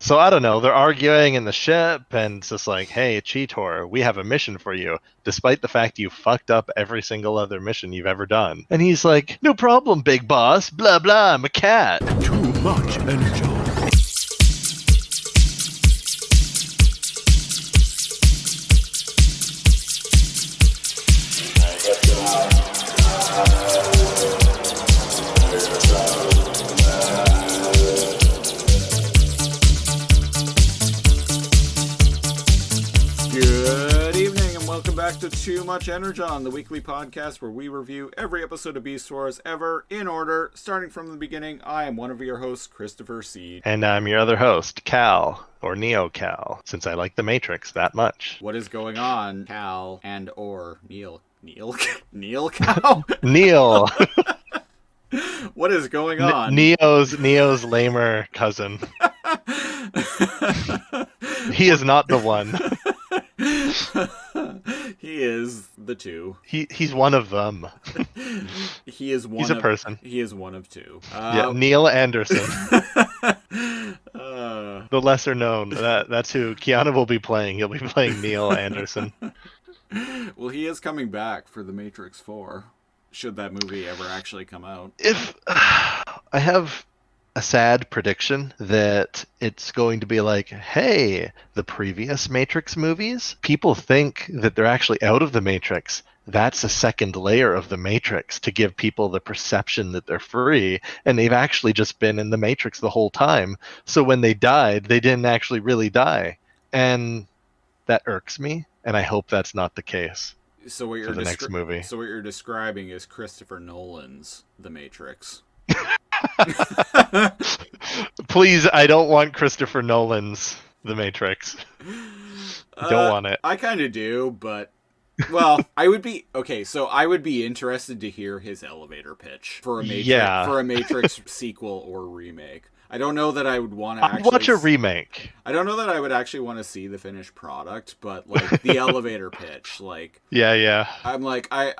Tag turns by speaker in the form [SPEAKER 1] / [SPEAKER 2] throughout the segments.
[SPEAKER 1] So I don't know, they're arguing in the ship, and it's just like, hey, Cheetor, we have a mission for you, despite the fact you fucked up every single other mission you've ever done. And he's like, no problem, big boss, blah blah, I'm a cat.
[SPEAKER 2] Too much energy.
[SPEAKER 3] Good evening and welcome back to Too Much Energon, the weekly podcast where we review every episode of Beast Wars ever in order, starting from the beginning. I am one of your hosts, Christopher Seed.
[SPEAKER 1] And I'm your other host, Cal, or Neo Cal, since I like the Matrix that much.
[SPEAKER 3] What is going on, Cal and or Neil? Neil Cal?
[SPEAKER 1] Neil!
[SPEAKER 3] What is going on?
[SPEAKER 1] Neo's lamer cousin. He is not the one.
[SPEAKER 3] He is the two.
[SPEAKER 1] He's one of them.
[SPEAKER 3] He is one.
[SPEAKER 1] He's a person.
[SPEAKER 3] He is one of two.
[SPEAKER 1] Yeah, Neil Anderson. The lesser known. That's who Keanu will be playing. He'll be playing Neil Anderson.
[SPEAKER 3] Well, he is coming back for The Matrix 4, should that movie ever actually come out.
[SPEAKER 1] If I have a sad prediction that it's going to be like, hey, the previous Matrix movies, people think that they're actually out of the Matrix. That's a second layer of the Matrix to give people the perception that they're free, and they've actually just been in the Matrix the whole time. So when they died, they didn't actually really die. And that irks me, and I hope that's not the case.
[SPEAKER 3] So what
[SPEAKER 1] for the next movie.
[SPEAKER 3] So what you're describing is Christopher Nolan's The Matrix.
[SPEAKER 1] Please, I don't want Christopher Nolan's The Matrix. Don't want it.
[SPEAKER 3] I kind of do, but well, I would be interested to hear his elevator pitch for a Matrix sequel or remake. I don't know that I would want to
[SPEAKER 1] I'd watch a remake.
[SPEAKER 3] I don't know that I would actually want to see the finished product, but like the elevator pitch, like
[SPEAKER 1] Yeah.
[SPEAKER 3] I'm like I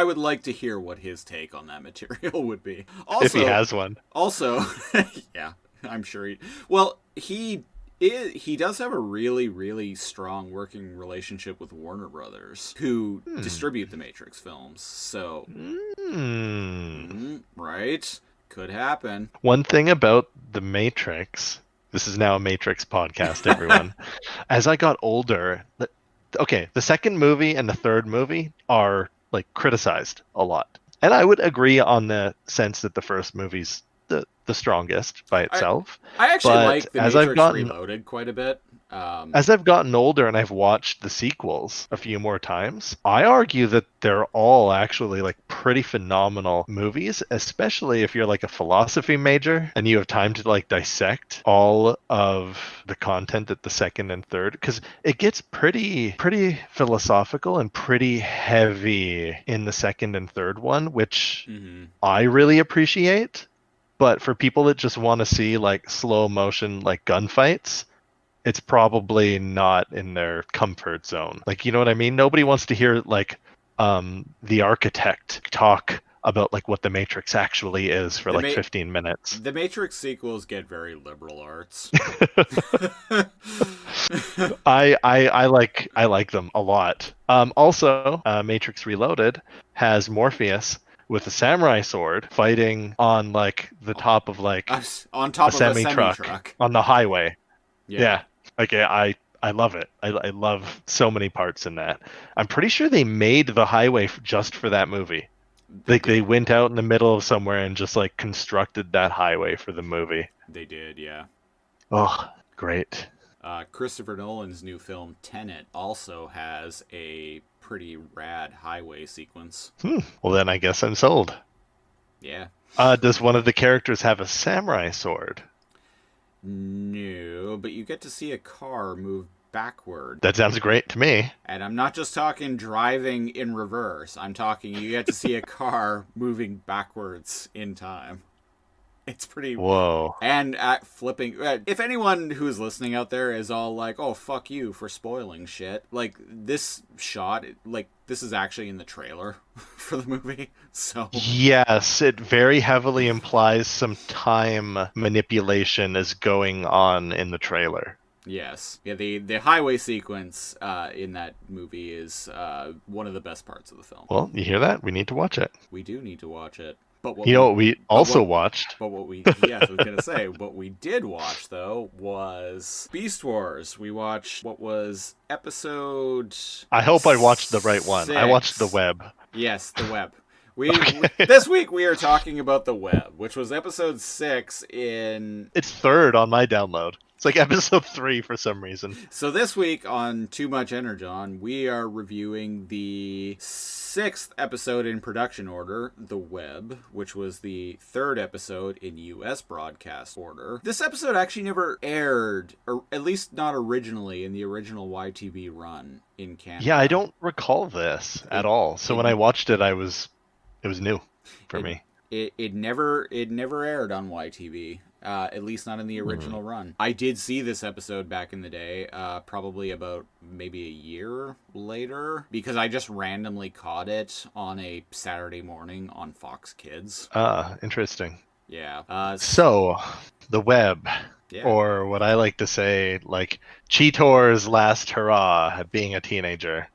[SPEAKER 3] would like to hear what his take on that material would be. Also,
[SPEAKER 1] If he has one.
[SPEAKER 3] Also, yeah, I'm sure he does have a really, really strong working relationship with Warner Brothers, who distribute the Matrix films. So, right? Could happen.
[SPEAKER 1] One thing about the Matrix, this is now a Matrix podcast, everyone. As I got older, the second movie and the third movie are like criticized a lot. And I would agree on the sense that the first movie's the strongest by itself.
[SPEAKER 3] I actually like the Matrix Reloaded quite a bit.
[SPEAKER 1] As I've gotten older and I've watched the sequels a few more times, I argue that they're all actually like pretty phenomenal movies, especially if you're like a philosophy major and you have time to like dissect all of the content at the second and third, because it gets pretty philosophical and pretty heavy in the second and third one, which I really appreciate. But for people that just want to see like slow motion like gunfights, it's probably not in their comfort zone. Like, you know what I mean? Nobody wants to hear like the architect talk about like what the Matrix actually is for 15 minutes.
[SPEAKER 3] The Matrix sequels get very liberal arts.
[SPEAKER 1] I like them a lot. Also, Matrix Reloaded has Morpheus with a samurai sword fighting on like the top of like
[SPEAKER 3] on top
[SPEAKER 1] a
[SPEAKER 3] of a
[SPEAKER 1] semi-truck on the highway.
[SPEAKER 3] Yeah.
[SPEAKER 1] Okay, I love it. I love so many parts in that. I'm pretty sure they made the highway just for that movie. Like they went out in the middle of somewhere and just like constructed that highway for the movie.
[SPEAKER 3] They did, yeah.
[SPEAKER 1] Oh, great.
[SPEAKER 3] Christopher Nolan's new film Tenet also has a pretty rad highway sequence.
[SPEAKER 1] Well, then I guess I'm sold.
[SPEAKER 3] Yeah.
[SPEAKER 1] Does one of the characters have a samurai sword?
[SPEAKER 3] No, but you get to see a car move backward.
[SPEAKER 1] That sounds great to me.
[SPEAKER 3] And I'm not just talking driving in reverse. I'm talking you get to see a car moving backwards in time. It's pretty.
[SPEAKER 1] Whoa.
[SPEAKER 3] And at flipping, if anyone who's listening out there is all like, "Oh, fuck you for spoiling shit," like this shot, like this is actually in the trailer for the movie. So
[SPEAKER 1] Yes, it very heavily implies some time manipulation is going on in the trailer.
[SPEAKER 3] yes, yeah, the highway sequence in that movie is one of the best parts of the film.
[SPEAKER 1] Well, you hear that? We need to watch it.
[SPEAKER 3] We do need to watch it. But what
[SPEAKER 1] You know what we also watched?
[SPEAKER 3] But what we, yes, I was gonna say, what we did watch though was Beast Wars. We watched what was episode.
[SPEAKER 1] I hope I watched the right one. I watched the
[SPEAKER 3] 6.
[SPEAKER 1] web.
[SPEAKER 3] Yes, the web. This week we are talking about the web, which was episode 6 in.
[SPEAKER 1] It's third on my download. It's like episode 3 for some reason.
[SPEAKER 3] So this week on Too Much Energon, we are reviewing the 6th episode in production order, The Web, which was the 3rd episode in US broadcast order. This episode actually never aired, or at least not originally in the original YTV run in Canada.
[SPEAKER 1] Yeah, I don't recall this at all. So when I watched it, it was new for me.
[SPEAKER 3] It never aired on YTV. At least not in the original run. I did see this episode back in the day, probably about maybe a year later, because I just randomly caught it on a Saturday morning on Fox Kids.
[SPEAKER 1] Interesting.
[SPEAKER 3] Yeah.
[SPEAKER 1] So, the web,
[SPEAKER 3] Yeah.
[SPEAKER 1] or what I like to say, like Cheetor's last hurrah at being a teenager.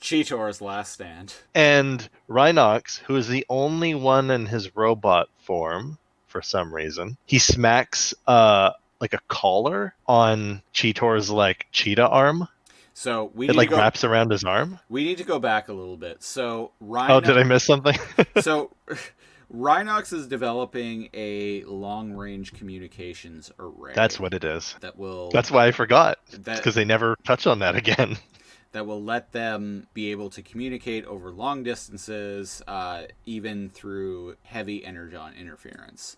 [SPEAKER 3] Cheetor's last stand.
[SPEAKER 1] And Rhinox, who is the only one in his robot form, for some reason, he smacks like a collar on Cheetor's like cheetah arm.
[SPEAKER 3] So
[SPEAKER 1] it like wraps around his arm.
[SPEAKER 3] We need to go back a little bit. So
[SPEAKER 1] Oh, did I miss something?
[SPEAKER 3] So Rhinox is developing a long-range communications array.
[SPEAKER 1] That's what it is.
[SPEAKER 3] That's
[SPEAKER 1] why I forgot. Because they never touch on that again.
[SPEAKER 3] That will let them be able to communicate over long distances, even through heavy energon interference.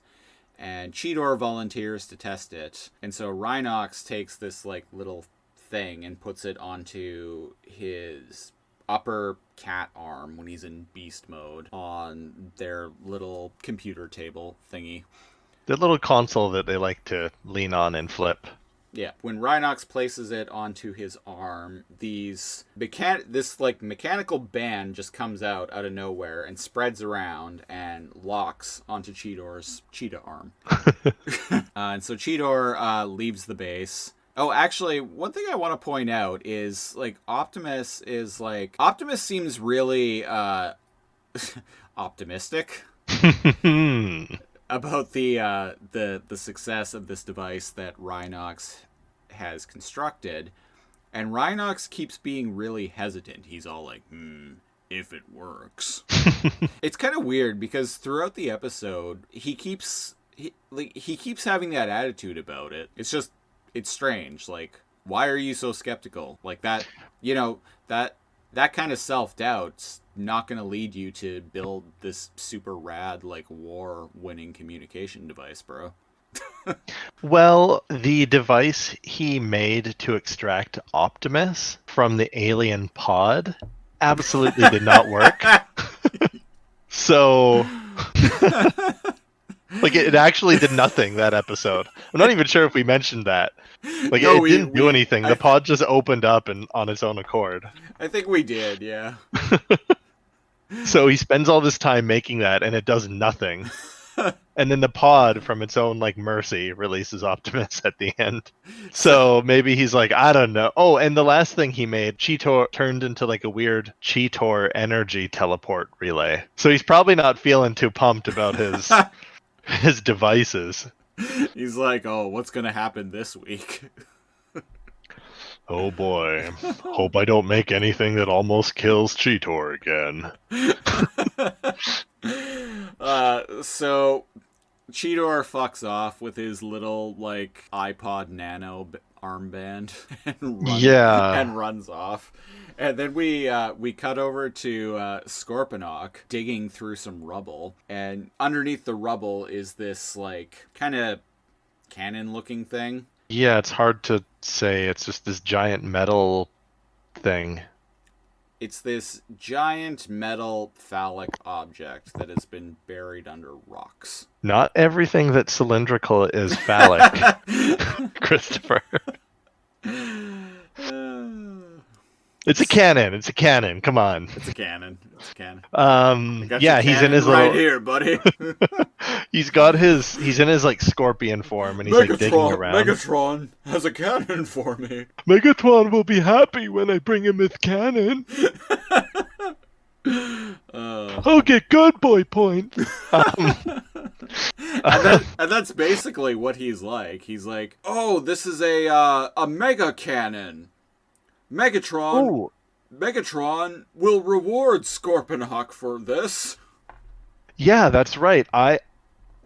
[SPEAKER 3] And Cheetor volunteers to test it, and so Rhinox takes this like little thing and puts it onto his upper cat arm when he's in beast mode on their little computer table thingy.
[SPEAKER 1] The little console that they like to lean on and flip.
[SPEAKER 3] Yeah, when Rhinox places it onto his arm, this like mechanical band just comes out of nowhere and spreads around and locks onto Cheetor's cheetah arm. And so Cheetor leaves the base. Oh, actually, one thing I want to point out is like Optimus seems really optimistic. About the success of this device that Rhinox has constructed, and Rhinox keeps being really hesitant. He's all like, if it works. It's kind of weird because throughout the episode he keeps having that attitude about it. It's strange. Like, why are you so skeptical? Like that, that kind of self-doubt's not going to lead you to build this super rad, like, war-winning communication device, bro.
[SPEAKER 1] Well, the device he made to extract Optimus from the alien pod absolutely did not work. So, like, it actually did nothing that episode. I'm not even sure if we mentioned that. Like, no, it didn't do anything. The pod just opened up and on its own accord.
[SPEAKER 3] I think we did, yeah.
[SPEAKER 1] So he spends all this time making that, and it does nothing. And then the pod, from its own like mercy, releases Optimus at the end. So maybe he's like, I don't know. Oh, and the last thing he made, Cheetor turned into like a weird Cheetor energy teleport relay. So he's probably not feeling too pumped about his devices.
[SPEAKER 3] He's like, oh, what's gonna happen this week?
[SPEAKER 1] Oh boy, hope I don't make anything that almost kills Cheetor again.
[SPEAKER 3] So Cheetor fucks off with his little like iPod Nano armband and runs off. And then we cut over to Scorponok digging through some rubble, and underneath the rubble is this like kind of cannon-looking thing.
[SPEAKER 1] Yeah, it's hard to say. It's just this giant metal thing.
[SPEAKER 3] It's this giant metal phallic object that has been buried under rocks.
[SPEAKER 1] Not everything that's cylindrical is phallic, Christopher. It's a cannon. It's a cannon. Come on.
[SPEAKER 3] It's a cannon. It's a cannon. I got your
[SPEAKER 1] He's in his
[SPEAKER 3] right
[SPEAKER 1] little.
[SPEAKER 3] here, buddy.
[SPEAKER 1] He's in his like scorpion form, and he's like digging around.
[SPEAKER 3] Megatron has a cannon for me.
[SPEAKER 1] Megatron will be happy when I bring him his cannon. I'll get good boy points.
[SPEAKER 3] And that's basically what he's like. He's like, oh, this is a mega cannon. Megatron will reward Scorponok for this.
[SPEAKER 1] Yeah, that's right.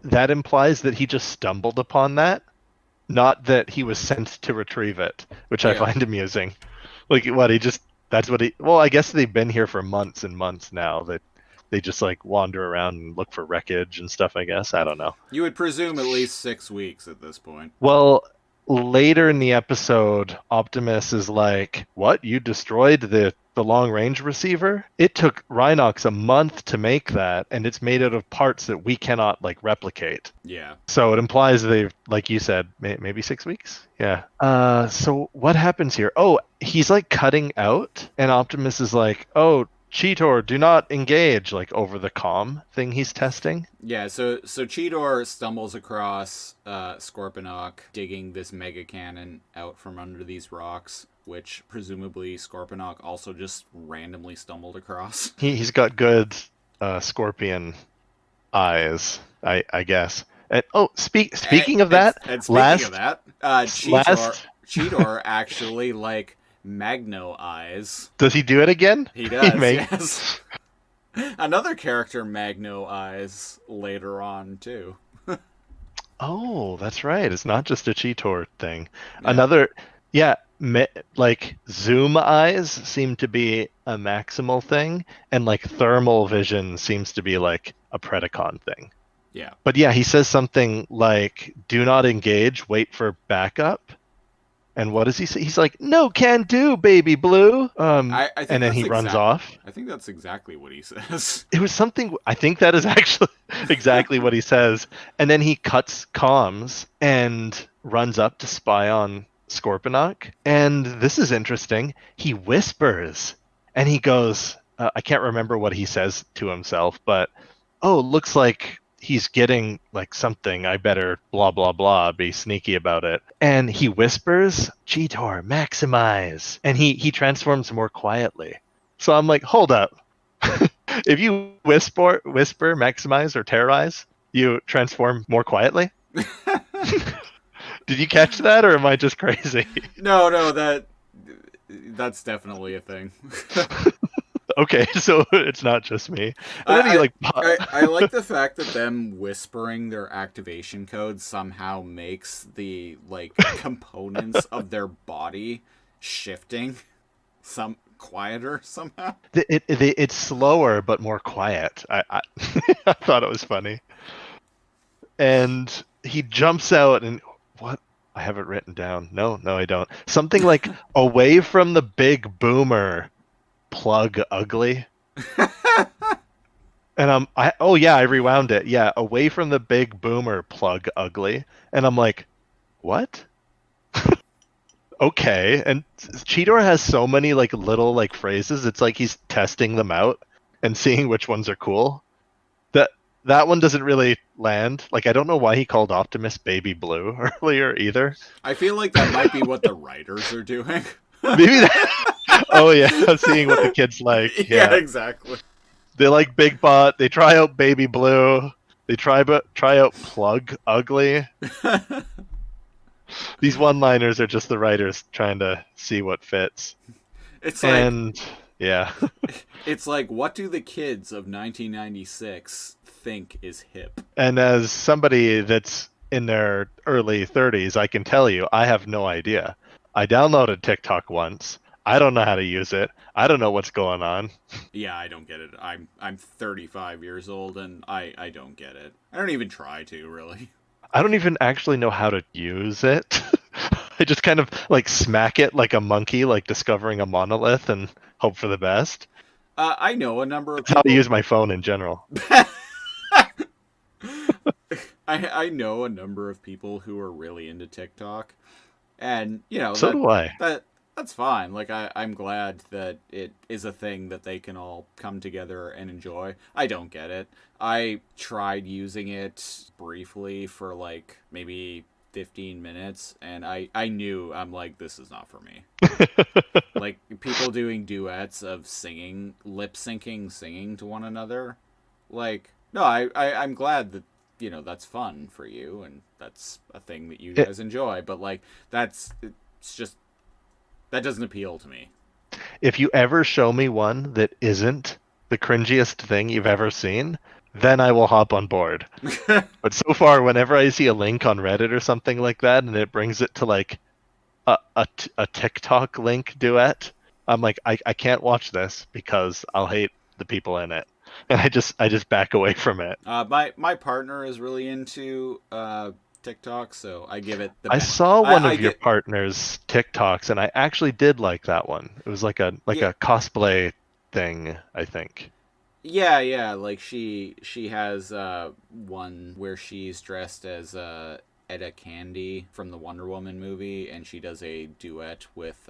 [SPEAKER 1] That implies that he just stumbled upon that, not that he was sent to retrieve it, which I find amusing. Like, what, well, I guess they've been here for months and months now. That they just like wander around and look for wreckage and stuff, I guess. I don't know.
[SPEAKER 3] You would presume at least 6 weeks at this point.
[SPEAKER 1] Well, later in the episode, Optimus is like, what? You destroyed the long-range receiver? It took Rhinox a month to make that, and it's made out of parts that we cannot, like, replicate.
[SPEAKER 3] Yeah.
[SPEAKER 1] So it implies they've, like you said, maybe 6 weeks? Yeah. So what happens here? Oh, he's, like, cutting out, and Optimus is like, oh, Cheetor, do not engage, like over the comm thing he's testing.
[SPEAKER 3] Yeah, so Cheetor stumbles across Scorponok digging this mega cannon out from under these rocks, which presumably Scorponok also just randomly stumbled across.
[SPEAKER 1] He's got good scorpion eyes, I guess. And speaking of that,
[SPEAKER 3] Cheetor actually like Magno eyes.
[SPEAKER 1] Does he do it again?
[SPEAKER 3] He does. Yes. Another character Magno eyes later on too.
[SPEAKER 1] Oh, that's right. It's not just a Cheetor thing.
[SPEAKER 3] Yeah.
[SPEAKER 1] Another, like zoom eyes seem to be a maximal thing, and like thermal vision seems to be like a Predacon thing.
[SPEAKER 3] Yeah.
[SPEAKER 1] But yeah, he says something like, "Do not engage. Wait for backup." And what does he say? He's like, "No can do, baby blue."
[SPEAKER 3] I think
[SPEAKER 1] and then he runs off.
[SPEAKER 3] I think that's exactly what he says.
[SPEAKER 1] It was something. I think that is actually exactly what he says. And then he cuts comms and runs up to spy on Scorponok. And this is interesting. He whispers, and he goes, "I can't remember what he says to himself, but looks like he's getting like something. I better blah blah blah, be sneaky about it." And he whispers, "Cheetor, maximize," and he transforms more quietly. So I'm like, hold up. If you whisper, maximize, or terrorize, you transform more quietly. Did you catch that, or am I just crazy?
[SPEAKER 3] No, that's definitely a thing.
[SPEAKER 1] Okay, so it's not just me.
[SPEAKER 3] I like the fact that them whispering their activation code somehow makes the like components of their body shifting some quieter somehow.
[SPEAKER 1] It's slower but more quiet. I I thought it was funny. And he jumps out and what? I have it written down. No, I don't. Something like away from the big boomer. Plug ugly. And I rewound it. Yeah, away from the big boomer, plug ugly. And I'm like, what? Okay. And Cheetor has so many like little like phrases. It's like he's testing them out and seeing which ones are cool. That one doesn't really land. Like, I don't know why he called Optimus Baby Blue earlier either.
[SPEAKER 3] I feel like that might be what the writers are doing.
[SPEAKER 1] Maybe that. Oh yeah, seeing what the kids like.
[SPEAKER 3] Yeah, exactly.
[SPEAKER 1] They like Big Bot. They try out Baby Blue. They try out Plug Ugly. These one-liners are just the writers trying to see what fits.
[SPEAKER 3] It's
[SPEAKER 1] yeah.
[SPEAKER 3] It's like, what do the kids of 1996 think is hip?
[SPEAKER 1] And as somebody that's in their early 30s, I can tell you, I have no idea. I downloaded TikTok once. I don't know how to use it. I don't know what's going on.
[SPEAKER 3] Yeah, I don't get it. I'm 35 years old and I don't get it. I don't even try to, really.
[SPEAKER 1] I don't even actually know how to use it. I just kind of like smack it like a monkey, like discovering a monolith, and hope for the best.
[SPEAKER 3] I know a number of
[SPEAKER 1] That's how I
[SPEAKER 3] people.
[SPEAKER 1] use my phone in general.
[SPEAKER 3] I know a number of people who are really into TikTok, and
[SPEAKER 1] So do I.
[SPEAKER 3] that's fine. Like I'm glad that it is a thing that they can all come together and enjoy. I don't get it. I tried using it briefly for like maybe 15 minutes, and I knew, I'm like, this is not for me. Like people doing duets of singing, lip syncing, singing to one another. Like, no, I'm glad that that's fun for you and that's a thing that you
[SPEAKER 1] It,
[SPEAKER 3] guys enjoy. But like, it's just that doesn't appeal to me.
[SPEAKER 1] if you ever show me one that isn't the cringiest thing you've ever seen, then I will hop on board. But so far, whenever I see a link on Reddit or something like that, and it brings it to like a TikTok link duet, I'm like, I can't watch this because I'll hate the people in it, and I just back away from it.
[SPEAKER 3] My partner is really into TikTok, so I give it the
[SPEAKER 1] I saw one
[SPEAKER 3] I
[SPEAKER 1] of your
[SPEAKER 3] get
[SPEAKER 1] partner's TikToks, and I actually did like that one. It was like a
[SPEAKER 3] yeah,
[SPEAKER 1] cosplay thing, I think.
[SPEAKER 3] yeah. Like she has one where she's dressed as Etta Candy from the Wonder Woman movie, and she does a duet with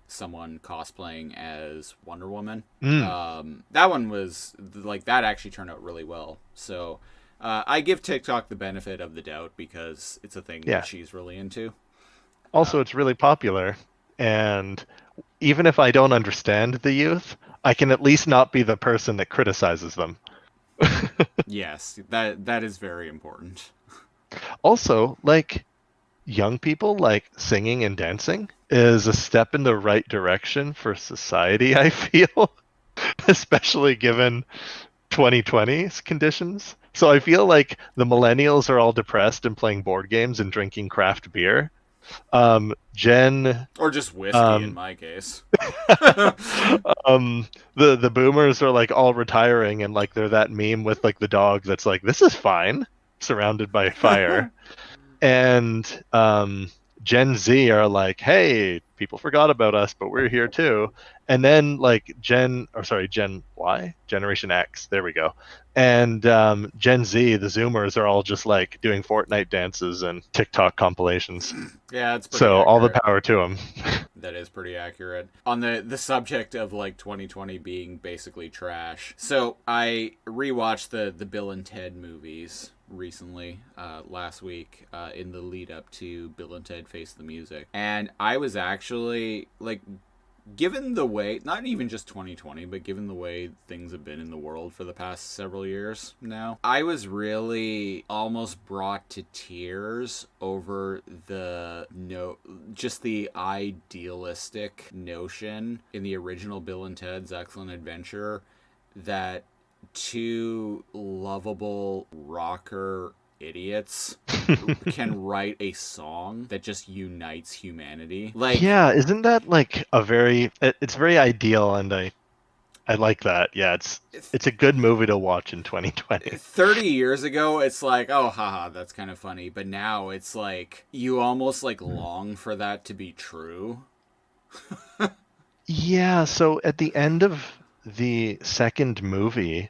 [SPEAKER 3] someone cosplaying as Wonder Woman.
[SPEAKER 1] Mm.
[SPEAKER 3] That one was like that actually turned out really well. So I give TikTok the benefit of the doubt because it's a thing that
[SPEAKER 1] Yeah.
[SPEAKER 3] she's really into.
[SPEAKER 1] Also, it's really popular, and even if I don't understand the youth, I can at least not be the person that criticizes them.
[SPEAKER 3] Yes, that is very important.
[SPEAKER 1] Also, like young people like singing and dancing is a step in the right direction for society, I feel, especially given 2020's conditions. So I feel like the millennials are all depressed and playing board games and drinking craft beer. Gen
[SPEAKER 3] Or just whiskey in
[SPEAKER 1] um,
[SPEAKER 3] my case.
[SPEAKER 1] the boomers are like all retiring and like they're that meme with like the dog that's like, this is fine, surrounded by fire. And Gen Z are like, hey, people forgot about us, but we're here too. And then like Gen Y, Generation X, there we go. And Gen Z, the Zoomers, are all just like doing Fortnite dances and TikTok compilations.
[SPEAKER 3] Yeah, it's pretty
[SPEAKER 1] So all the
[SPEAKER 3] accurate.
[SPEAKER 1] power to them.
[SPEAKER 3] That is pretty accurate. On the subject of like 2020 being basically trash. So I rewatched the Bill and Ted movies recently, last week, in the lead up to Bill and Ted Face the Music. And I was actually like, given the way, not even just 2020, but given the way things have been in the world for the past several years now, I was really almost brought to tears over just the idealistic notion in the original Bill and Ted's Excellent Adventure that two lovable rocker idiots can write a song that just unites humanity. Like,
[SPEAKER 1] Yeah, isn't that like it's very ideal, and I like that. Yeah, it's a good movie to watch in 2020.
[SPEAKER 3] 30 years ago, it's like, oh, haha, that's kind of funny. But now it's like, you almost like long for that to be true.
[SPEAKER 1] Yeah, so at the end of the second movie,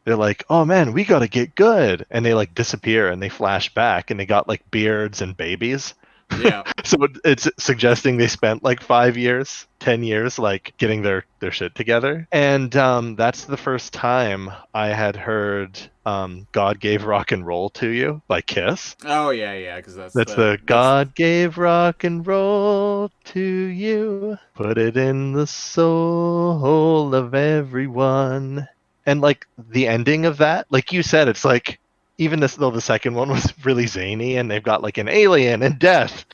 [SPEAKER 1] they're like, "Oh man, we got to get good." And they like disappear and they flash back and they got like beards and babies.
[SPEAKER 3] Yeah.
[SPEAKER 1] So it's suggesting they spent like 5 years, 10 years like getting their shit together. And that's the first time I had heard God Gave Rock and Roll to You by Kiss.
[SPEAKER 3] Oh, yeah, because
[SPEAKER 1] That's the God gave rock and roll to you, put it in the soul of everyone. And like the ending of that, like you said, it's like even this though the second one was really zany and they've got like an alien and death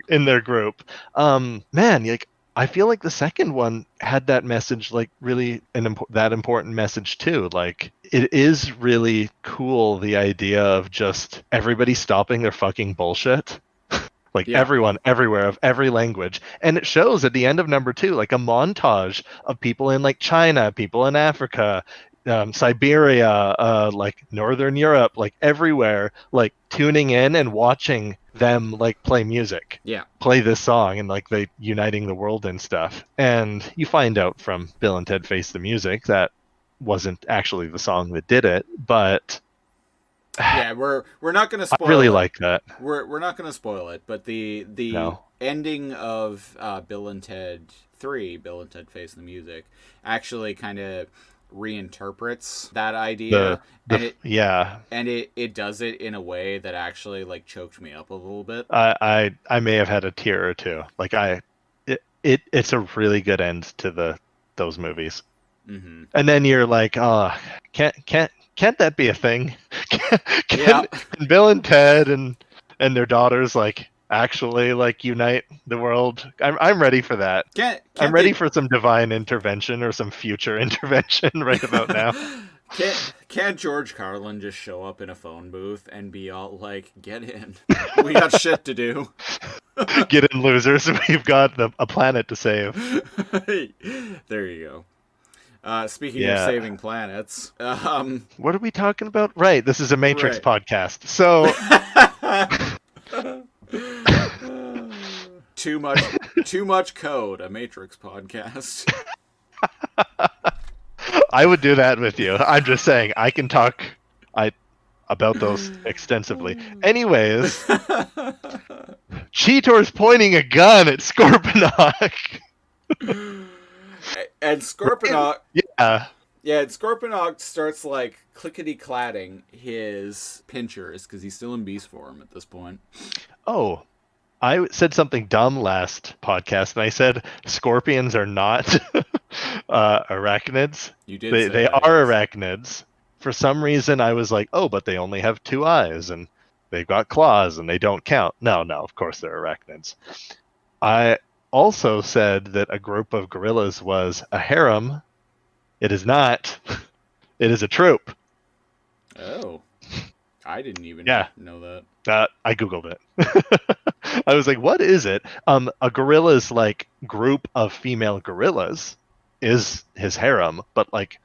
[SPEAKER 1] in their group. Man, like I feel like the second one had that message, like really that important message too. Like it is really cool, the idea of just everybody stopping their fucking bullshit. Like
[SPEAKER 3] Yeah.
[SPEAKER 1] everyone, everywhere, of every language. And it shows at the end of number 2, like a montage of people in like China, people in Africa, Siberia, like Northern Europe, like everywhere, like tuning in and watching them like play music,
[SPEAKER 3] Yeah.
[SPEAKER 1] play this song, and like they uniting the world and stuff. And you find out from Bill and Ted Face the Music that wasn't actually the song that did it, but
[SPEAKER 3] Yeah, we're not going to
[SPEAKER 1] I
[SPEAKER 3] spoil
[SPEAKER 1] really
[SPEAKER 3] it.
[SPEAKER 1] like that.
[SPEAKER 3] We're not going to spoil it, but the
[SPEAKER 1] No.
[SPEAKER 3] ending of Bill and Ted 3, Bill and Ted Face the Music, actually kind of reinterprets that idea, and it does it in a way that actually like choked me up a little bit.
[SPEAKER 1] I may have had a tear or two. Like it's a really good end to those movies.
[SPEAKER 3] Mm-hmm.
[SPEAKER 1] And then you're like, oh, can't that be a thing? Can Bill and Ted and their daughters like actually like unite the world? I'm ready for that. I'm ready for some divine intervention or some future intervention right about now.
[SPEAKER 3] Can't George Carlin just show up in a phone booth and be all like, "Get in, we got shit to do."
[SPEAKER 1] Get in, losers. We've got a planet to save.
[SPEAKER 3] There you go. Speaking of saving planets,
[SPEAKER 1] what are we talking about? Right, this is a Matrix podcast. So
[SPEAKER 3] too much code, a Matrix podcast.
[SPEAKER 1] I would do that with you. I'm just saying I can talk about those extensively. Anyways, Cheetor's pointing a gun at Scorponok.
[SPEAKER 3] And Scorponok...
[SPEAKER 1] Yeah,
[SPEAKER 3] and Scorponok starts, like, clickety-clatting his pinchers, because he's still in beast form at this point.
[SPEAKER 1] Oh, I said something dumb last podcast, and I said scorpions are not arachnids.
[SPEAKER 3] You did
[SPEAKER 1] They are arachnids. For some reason, I was like, oh, but they only have 2 eyes, and they've got claws, and they don't count. No, of course they're arachnids. I also said that a group of gorillas was a harem. It is not. It is a troop.
[SPEAKER 3] Oh. I didn't even know
[SPEAKER 1] that. I Googled it. I was like, what is it? A gorilla's like group of female gorillas is his harem, but like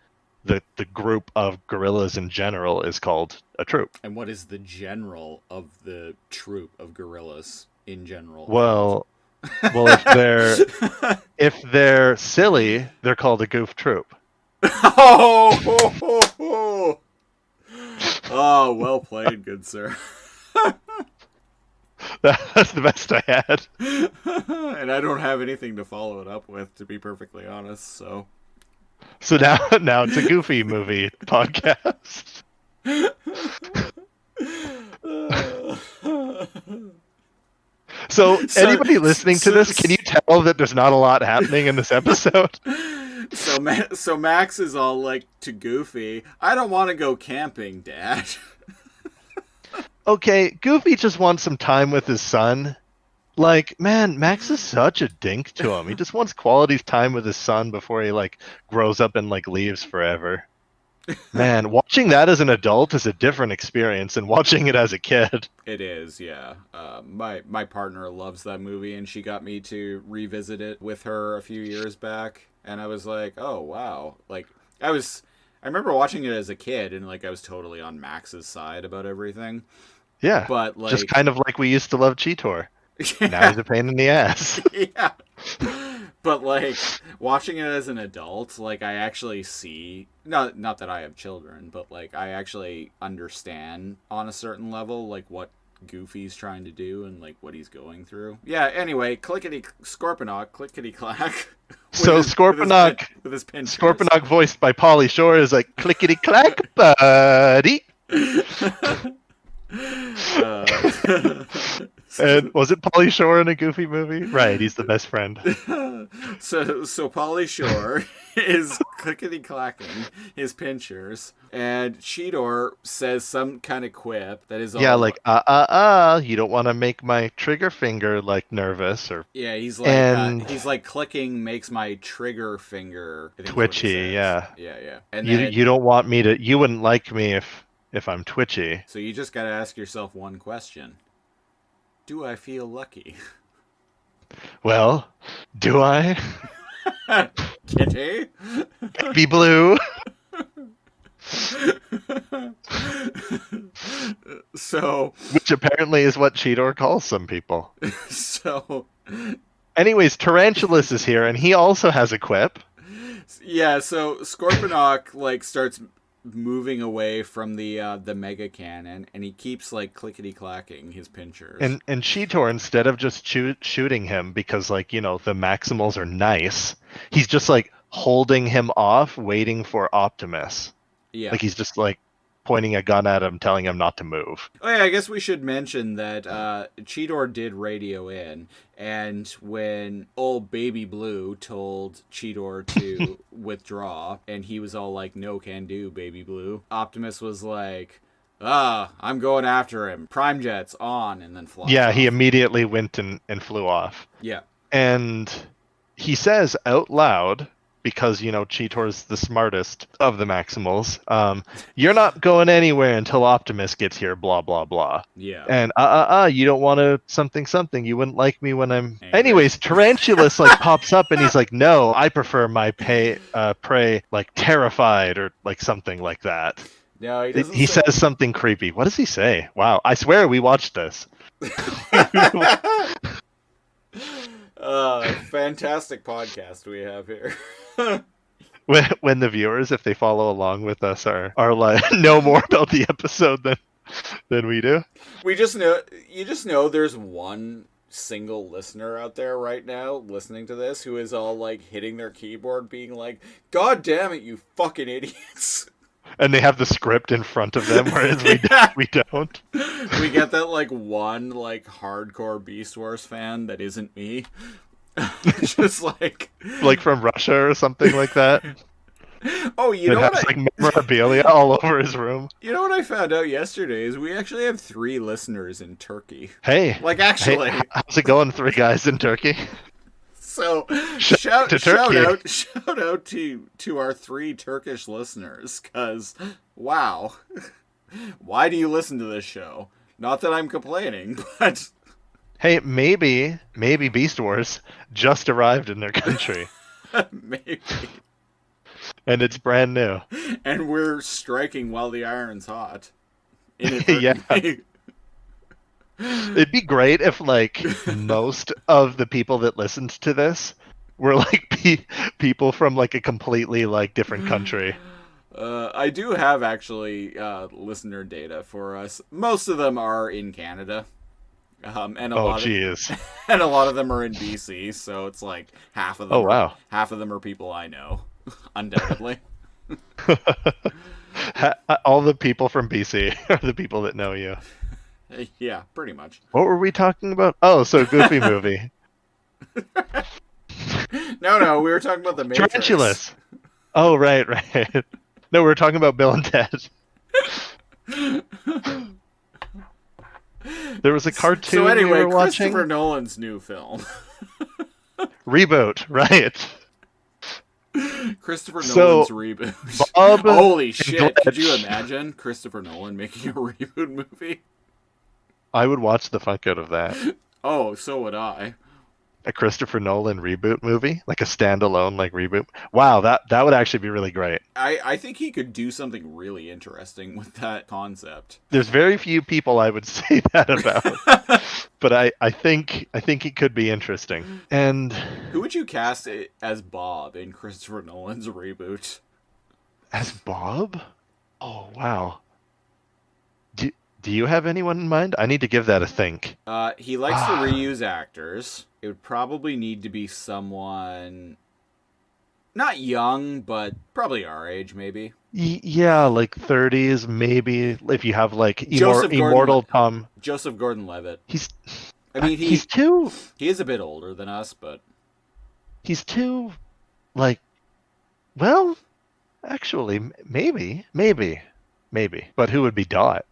[SPEAKER 1] the group of gorillas in general is called a troop.
[SPEAKER 3] And what is the general of the troop of gorillas in general?
[SPEAKER 1] Well, if they're silly, they're called a goof troop.
[SPEAKER 3] Oh, well played, good sir.
[SPEAKER 1] That's the best I had.
[SPEAKER 3] And I don't have anything to follow it up with, to be perfectly honest, so
[SPEAKER 1] now it's a Goofy movie podcast. So anybody listening to this, can you tell that there's not a lot happening in this episode?
[SPEAKER 3] So Max is all like to Goofy, I don't want to go camping, Dad.
[SPEAKER 1] Okay, Goofy just wants some time with his son. Like, man, Max is such a dink to him. He just wants quality time with his son before he like grows up and like leaves forever. Man, watching that as an adult is a different experience than watching it as a kid.
[SPEAKER 3] It is, yeah. My partner loves that movie, and she got me to revisit it with her a few years back, and I was like, oh wow. Like I remember watching it as a kid, and like I was totally on Max's side about everything.
[SPEAKER 1] Yeah,
[SPEAKER 3] but like
[SPEAKER 1] just kind of like we used to love Cheetor. Yeah. Now he's a pain in the ass.
[SPEAKER 3] Yeah. But like watching it as an adult, like I actually see not that I have children, but like I actually understand on a certain level like what Goofy's trying to do and like what he's going through. Yeah, anyway, Scorponok, clickety clack.
[SPEAKER 1] So Scorponok
[SPEAKER 3] with his pinchers.
[SPEAKER 1] Scorponok voiced by Pauly Shore is like clickety clack, buddy. And was it Pauly Shore in a Goofy movie? Right, he's the best friend.
[SPEAKER 3] So Pauly Shore is clickety clacking his pinchers, and Cheetor says some kind of quip that is all
[SPEAKER 1] like you don't want to make my trigger finger like nervous or
[SPEAKER 3] he's like clicking makes my trigger finger
[SPEAKER 1] twitchy. Yeah.
[SPEAKER 3] And
[SPEAKER 1] you don't want me to. You wouldn't like me if I'm twitchy.
[SPEAKER 3] So you just got to ask yourself one question. Do I feel lucky?
[SPEAKER 1] Well, do I?
[SPEAKER 3] Kitty?
[SPEAKER 1] Baby blue.
[SPEAKER 3] So,
[SPEAKER 1] Which apparently is what Cheetor calls some people.
[SPEAKER 3] so
[SPEAKER 1] Anyways, Tarantulus is here, and he also has a quip.
[SPEAKER 3] yeah, so Scorponok like starts moving away from the mega cannon, and he keeps like clickety clacking his pinchers.
[SPEAKER 1] And Cheetor, instead of just shooting him because, like, you know, the Maximals are nice, he's just like holding him off, waiting for Optimus.
[SPEAKER 3] Yeah.
[SPEAKER 1] Like he's just like pointing a gun at him, telling him not to move.
[SPEAKER 3] Oh yeah, I guess we should mention that Cheetor did radio in, and when old Baby Blue told Cheetor to withdraw, and he was all like, "No can do, Baby Blue," Optimus was like, I'm going after him. Prime Jet's on," and then flies
[SPEAKER 1] Yeah,
[SPEAKER 3] off.
[SPEAKER 1] he immediately went and flew off.
[SPEAKER 3] Yeah.
[SPEAKER 1] And he says out loud, because, you know, Cheetor's the smartest of the Maximals, "You're not going anywhere until Optimus gets here, blah, blah, blah."
[SPEAKER 3] Yeah.
[SPEAKER 1] And, you don't want to something. You wouldn't like me when I'm...
[SPEAKER 3] Angry.
[SPEAKER 1] Anyways, Tarantulus, like, pops up and he's like, "No, I prefer my prey, like, terrified," or, like, something like that.
[SPEAKER 3] No, he doesn't.
[SPEAKER 1] He says something creepy. What does he say? Wow, I swear we watched this.
[SPEAKER 3] Fantastic podcast we have here.
[SPEAKER 1] When the viewers, if they follow along with us, are like know more about the episode than we do.
[SPEAKER 3] You just know there's one single listener out there right now listening to this who is all like hitting their keyboard being like, "God damn it, you fucking idiots."
[SPEAKER 1] And they have the script in front of them, whereas we don't.
[SPEAKER 3] We get that like one like hardcore Beast Wars fan that isn't me. Just like
[SPEAKER 1] from Russia or something like that.
[SPEAKER 3] Oh, you
[SPEAKER 1] It
[SPEAKER 3] know
[SPEAKER 1] has
[SPEAKER 3] what?
[SPEAKER 1] like memorabilia all over his room.
[SPEAKER 3] You know what I found out yesterday is we actually have 3 listeners in Turkey.
[SPEAKER 1] Hey,
[SPEAKER 3] Like actually,
[SPEAKER 1] hey, how's it going, 3 guys in Turkey?
[SPEAKER 3] so
[SPEAKER 1] Shout to Turkey.
[SPEAKER 3] shout out to our 3 Turkish listeners, cause wow, why do you listen to this show? Not that I'm complaining, but
[SPEAKER 1] Hey, maybe Beast Wars just arrived in their country.
[SPEAKER 3] maybe.
[SPEAKER 1] And it's brand new.
[SPEAKER 3] And we're striking while the iron's hot. Inadvertently.
[SPEAKER 1] Yeah. It'd be great if, like, most of the people that listened to this were, like, people from, like, a completely, like, different country.
[SPEAKER 3] I do have, actually, listener data for us. Most of them are in Canada. And a lot of them are in BC, so it's like half of them.
[SPEAKER 1] Oh, wow.
[SPEAKER 3] Half of them are people I know, undoubtedly.
[SPEAKER 1] All the people from BC are the people that know you.
[SPEAKER 3] Yeah, pretty much.
[SPEAKER 1] What were we talking about? Oh, so Goofy movie.
[SPEAKER 3] No, we were talking about the Matrix.
[SPEAKER 1] Tarantulus. Oh, right. No, we were talking about Bill and Ted. There was a cartoon
[SPEAKER 3] So anyway,
[SPEAKER 1] we were watching.
[SPEAKER 3] Christopher Nolan's new film.
[SPEAKER 1] Reboot, right.
[SPEAKER 3] Christopher
[SPEAKER 1] So,
[SPEAKER 3] Nolan's reboot.
[SPEAKER 1] Bob
[SPEAKER 3] Holy
[SPEAKER 1] and
[SPEAKER 3] shit, could you
[SPEAKER 1] Glitch.
[SPEAKER 3] imagine Christopher Nolan making a reboot movie?
[SPEAKER 1] I would watch the fuck out of that.
[SPEAKER 3] Oh, so would I.
[SPEAKER 1] A Christopher Nolan reboot movie? Like a standalone, like, reboot? Wow, that would actually be really great.
[SPEAKER 3] I think he could do something really interesting with that concept.
[SPEAKER 1] There's very few people I would say that about. But I think it could be interesting. And
[SPEAKER 3] Who would you cast as Bob in Christopher Nolan's reboot?
[SPEAKER 1] as Bob? Oh, wow. Do you have anyone in mind? I need to give that a think.
[SPEAKER 3] He likes to reuse actors. It would probably need to be someone not young, but probably our age, maybe.
[SPEAKER 1] Yeah, like 30s, maybe. If you have like
[SPEAKER 3] Joseph
[SPEAKER 1] Immortal
[SPEAKER 3] Gordon-
[SPEAKER 1] Tom.
[SPEAKER 3] Joseph Gordon-Levitt.
[SPEAKER 1] He's
[SPEAKER 3] I mean,
[SPEAKER 1] he's too
[SPEAKER 3] he is a bit older than us, but
[SPEAKER 1] like, well, actually, maybe. But who would be Dot?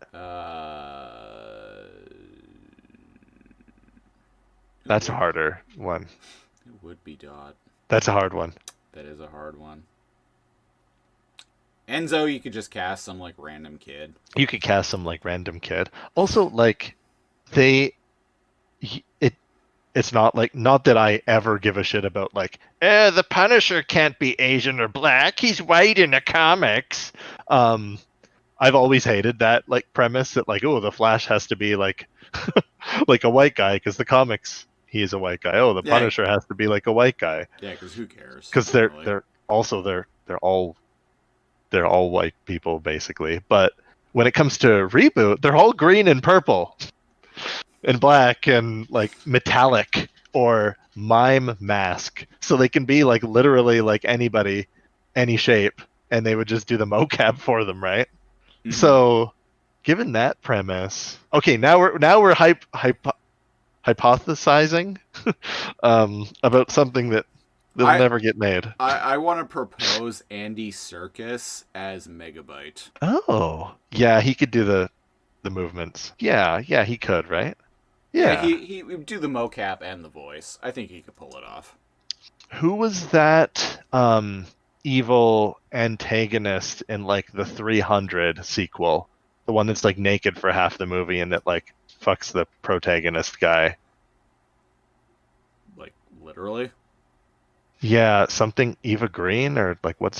[SPEAKER 1] That's a harder one.
[SPEAKER 3] It would be Dot.
[SPEAKER 1] That's a hard one.
[SPEAKER 3] That is a hard one. Enzo, you could just cast some like random kid.
[SPEAKER 1] You could cast some like random kid. Also, like, it's not like, not that I ever give a shit about like, the Punisher can't be Asian or black. He's white in the comics. I've always hated that like premise that like, oh, the Flash has to be like like a white guy because the comics he is a white guy. Oh, the
[SPEAKER 3] Yeah,
[SPEAKER 1] Punisher has to be like a white guy
[SPEAKER 3] yeah, because who cares?
[SPEAKER 1] because
[SPEAKER 3] Really?
[SPEAKER 1] they're all white people basically. But when it comes to reboot, they're all green and purple and black and like metallic or mime mask, so they can be like literally like anybody, any shape, and they would just do the mocap for them, right?
[SPEAKER 3] Mhm.
[SPEAKER 1] So, given that premise, okay, now we're hypothesizing about something that'll
[SPEAKER 3] I
[SPEAKER 1] never get made.
[SPEAKER 3] I want to propose Andy Serkis as Megabyte.
[SPEAKER 1] Oh, yeah, he could do the movements. Yeah, he could, right?
[SPEAKER 3] Yeah,
[SPEAKER 1] Yeah.
[SPEAKER 3] he would do the mocap and the voice. I think he could pull it off.
[SPEAKER 1] Who was that evil antagonist in like the 300 sequel? The one that's like naked for half the movie and that like fucks the protagonist guy.
[SPEAKER 3] Like literally.
[SPEAKER 1] Yeah, something Eva Green or like what's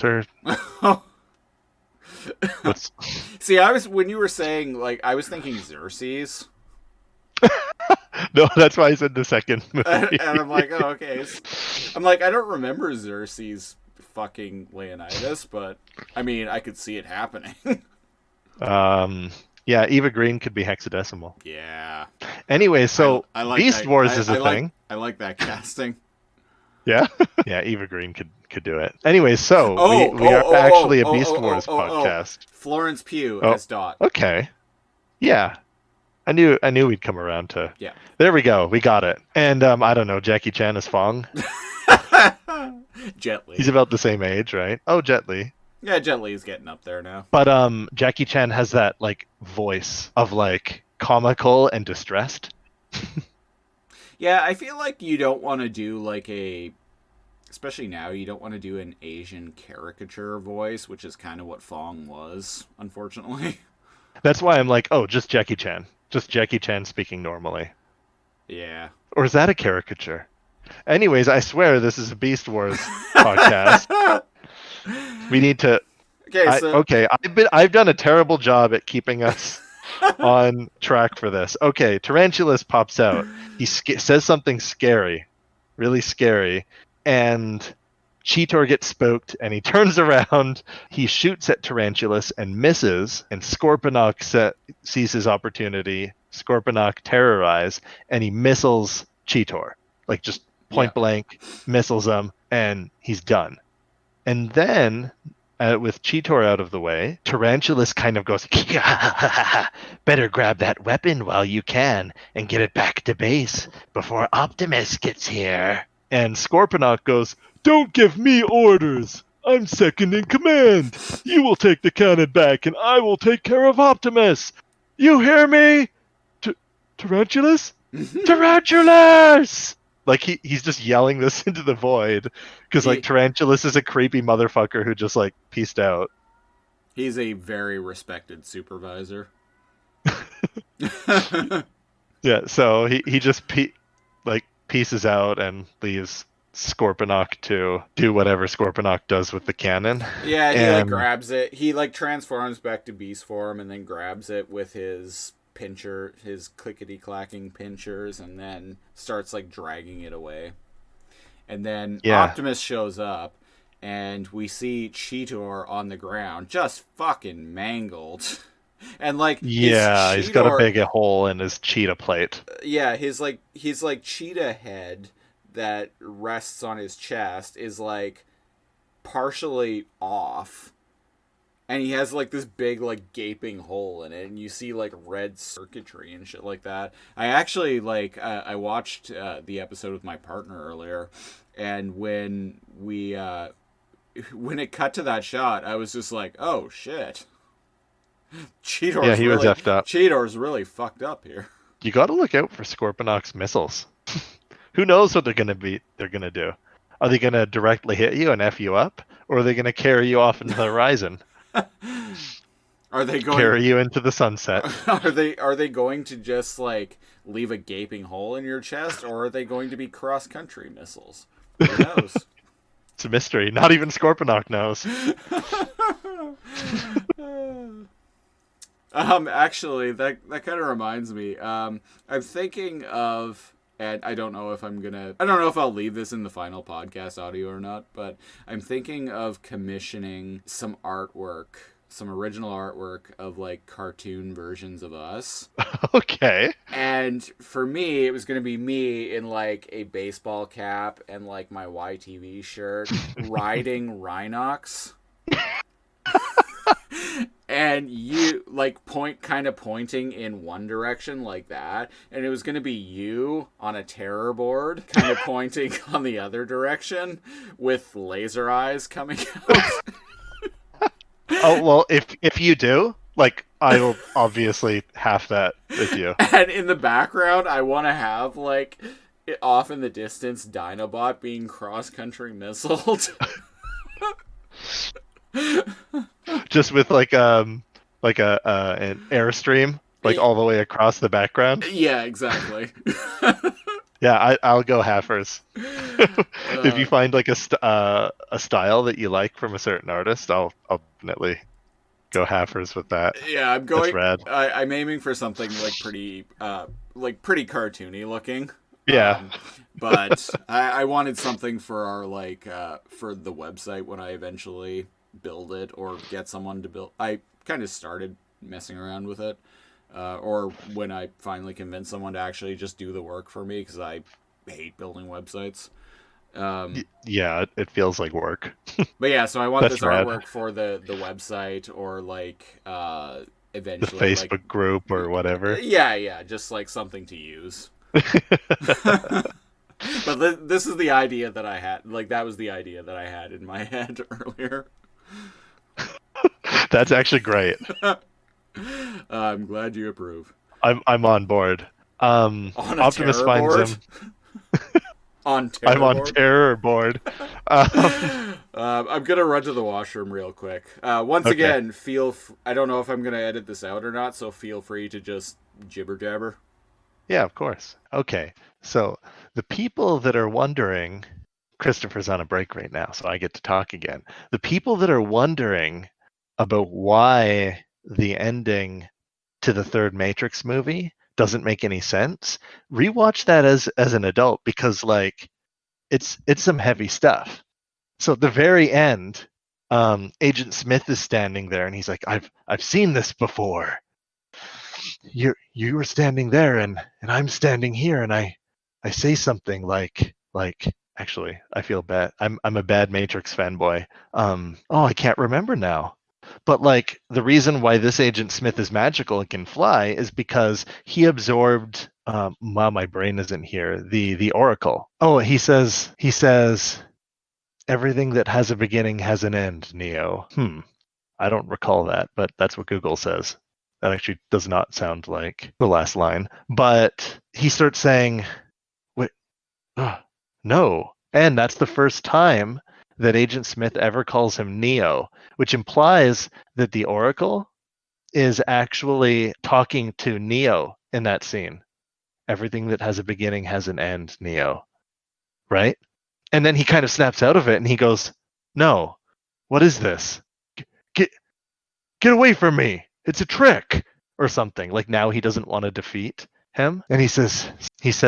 [SPEAKER 3] See, I was when you were saying like I was thinking Xerxes,
[SPEAKER 1] No, that's why I said the second
[SPEAKER 3] and
[SPEAKER 1] movie.
[SPEAKER 3] I'm like, oh okay. I'm like, I don't remember Xerxes fucking Leonidas, but I mean, I could see it happening.
[SPEAKER 1] Yeah, Eva Green could be hexadecimal.
[SPEAKER 3] Yeah,
[SPEAKER 1] Anyway, so
[SPEAKER 3] I like
[SPEAKER 1] Beast
[SPEAKER 3] that.
[SPEAKER 1] Wars is a thing.
[SPEAKER 3] I like that casting.
[SPEAKER 1] Yeah, yeah, Eva Green could do it. Anyway, so we
[SPEAKER 3] Oh,
[SPEAKER 1] we are actually a Beast
[SPEAKER 3] oh,
[SPEAKER 1] Wars
[SPEAKER 3] oh, oh.
[SPEAKER 1] podcast.
[SPEAKER 3] Florence Pugh
[SPEAKER 1] Oh,
[SPEAKER 3] as Dot.
[SPEAKER 1] okay. Yeah, I knew we'd come around to.
[SPEAKER 3] Yeah.
[SPEAKER 1] There we go. We got it. And I don't know, Jackie Chan is Fong.
[SPEAKER 3] Jet Li.
[SPEAKER 1] He's about the same age, right? Oh, Jet Li.
[SPEAKER 3] Yeah, Jet Li's getting up there now.
[SPEAKER 1] But Jackie Chan has that like voice of like comical and distressed.
[SPEAKER 3] Yeah, I feel like you don't want to do like especially now, you don't want to do an Asian caricature voice, which is kind of what Fong was, unfortunately.
[SPEAKER 1] That's why I'm like, oh, just Jackie Chan. Just Jackie Chan speaking normally.
[SPEAKER 3] Yeah.
[SPEAKER 1] Or is that a caricature? Anyways, I swear this is a Beast Wars podcast. We need to.
[SPEAKER 3] Okay, so
[SPEAKER 1] Okay, I've done a terrible job at keeping us on track for this. Okay, Tarantulus pops out. He says something scary, really scary, and Cheetor gets spooked, and he turns around. He shoots at Tarantulus and misses, and Scorponok sees his opportunity. Scorponok terrorized, and he missiles Cheetor, like just point blank, missiles him, and he's done. And then, with Cheetor out of the way, Tarantulus kind of goes, better grab that weapon while you can and get it back to base before Optimus gets here. And Scorponok goes, don't give me orders. I'm second in command. You will take the cannon back and I will take care of Optimus. You hear me? Tarantulus? Tarantulus! Like he's just yelling this into the void because like Tarantulus is a creepy motherfucker who just like pieced out.
[SPEAKER 3] He's a very respected supervisor.
[SPEAKER 1] Yeah, so he just pieces out and leaves Scorponok to do whatever Scorponok does with the cannon.
[SPEAKER 3] Yeah, he like grabs it. He like transforms back to beast form and then grabs it with his pincher, his clickety clacking pinchers, and then starts like dragging it away. And then Optimus shows up, and we see Cheetor on the ground, just fucking mangled. And like
[SPEAKER 1] he's got a big hole in his cheetah plate.
[SPEAKER 3] Yeah, his cheetah head that rests on his chest is like partially off. And he has like this big like gaping hole in it, and you see like red circuitry and shit like that. I actually I watched the episode with my partner earlier, and when it cut to that shot, I was just like, oh shit. He was effed up. Cheetor's really fucked up here.
[SPEAKER 1] You got to look out for Scorponok's missiles. Who knows what they're gonna do? Are they gonna directly hit you and F you up, or are they gonna carry you off into the horizon?
[SPEAKER 3] Are they going
[SPEAKER 1] carry you into the sunset?
[SPEAKER 3] Are they going to just like leave a gaping hole in your chest, or are they going to be cross-country missiles? Who knows?
[SPEAKER 1] It's a mystery. Not even Scorponok knows.
[SPEAKER 3] Actually, that kind of reminds me. I'm thinking of, and I don't know if I don't know if I'll leave this in the final podcast audio or not, but I'm thinking of commissioning some artwork, some original artwork of like cartoon versions of us.
[SPEAKER 1] Okay.
[SPEAKER 3] And for me, it was going to be me in like a baseball cap and like my YTV shirt riding Rhinox. And you like pointing in one direction like that, and it was going to be you on a terror board kind of pointing on the other direction with laser eyes coming out.
[SPEAKER 1] Oh well, if you do, like, I will obviously half that with you.
[SPEAKER 3] And in the background I want to have like off in the distance Dinobot being cross-country missiled.
[SPEAKER 1] Just with like a an airstream like all the way across the background.
[SPEAKER 3] Yeah, exactly.
[SPEAKER 1] Yeah, I'll go halfers. If you find like a style that you like from a certain artist, I'll definitely go halfers with that.
[SPEAKER 3] Yeah, I'm
[SPEAKER 1] That's
[SPEAKER 3] going.
[SPEAKER 1] rad.
[SPEAKER 3] I'm aiming for something pretty cartoony looking.
[SPEAKER 1] Yeah.
[SPEAKER 3] But I wanted something for our for the website when I eventually build it or get someone to build. I kind of started messing around with it, or when I finally convince someone to actually just do the work for me because I hate building websites.
[SPEAKER 1] Yeah, it feels like work.
[SPEAKER 3] But yeah, so I want
[SPEAKER 1] That's
[SPEAKER 3] this
[SPEAKER 1] rad.
[SPEAKER 3] artwork for the website or
[SPEAKER 1] The
[SPEAKER 3] eventually
[SPEAKER 1] Facebook group or whatever.
[SPEAKER 3] yeah, just like something to use. But this is the idea that I had. Like that was the idea that I had in my head earlier.
[SPEAKER 1] That's actually great.
[SPEAKER 3] I'm glad you approve.
[SPEAKER 1] I'm on board.
[SPEAKER 3] On a
[SPEAKER 1] Optimus
[SPEAKER 3] terror
[SPEAKER 1] finds
[SPEAKER 3] board?
[SPEAKER 1] him.
[SPEAKER 3] On terror
[SPEAKER 1] I'm on
[SPEAKER 3] board?
[SPEAKER 1] terror board.
[SPEAKER 3] I'm gonna run to the washroom real quick. Once
[SPEAKER 1] Okay.
[SPEAKER 3] again, I don't know if I'm gonna edit this out or not, so feel free to just jibber jabber.
[SPEAKER 1] Yeah, of course. Okay. So the people that are wondering, Christopher's on a break right now, so I get to talk again. The people that are wondering about why the ending to the third Matrix movie doesn't make any sense, rewatch that as an adult because like it's some heavy stuff. So at the very end, Agent Smith is standing there and he's like, I've seen this before. You were standing there and I'm standing here and I say something like actually I feel bad. I'm a bad Matrix fanboy. Oh, I can't remember now. But like the reason why this Agent Smith is magical and can fly is because he absorbed my brain isn't here. The Oracle. Oh, he says everything that has a beginning has an end, Neo. I don't recall that, but that's what Google says. That actually does not sound like the last line. But he starts saying, wait, no. And that's the first time that Agent Smith ever calls him Neo, which implies that the Oracle is actually talking to Neo in that scene. Everything that has a beginning has an end, Neo. Right? And then he kind of snaps out of it and he goes, no, what is this? Get away from me. It's a trick or something. Like now he doesn't want to defeat him. And he says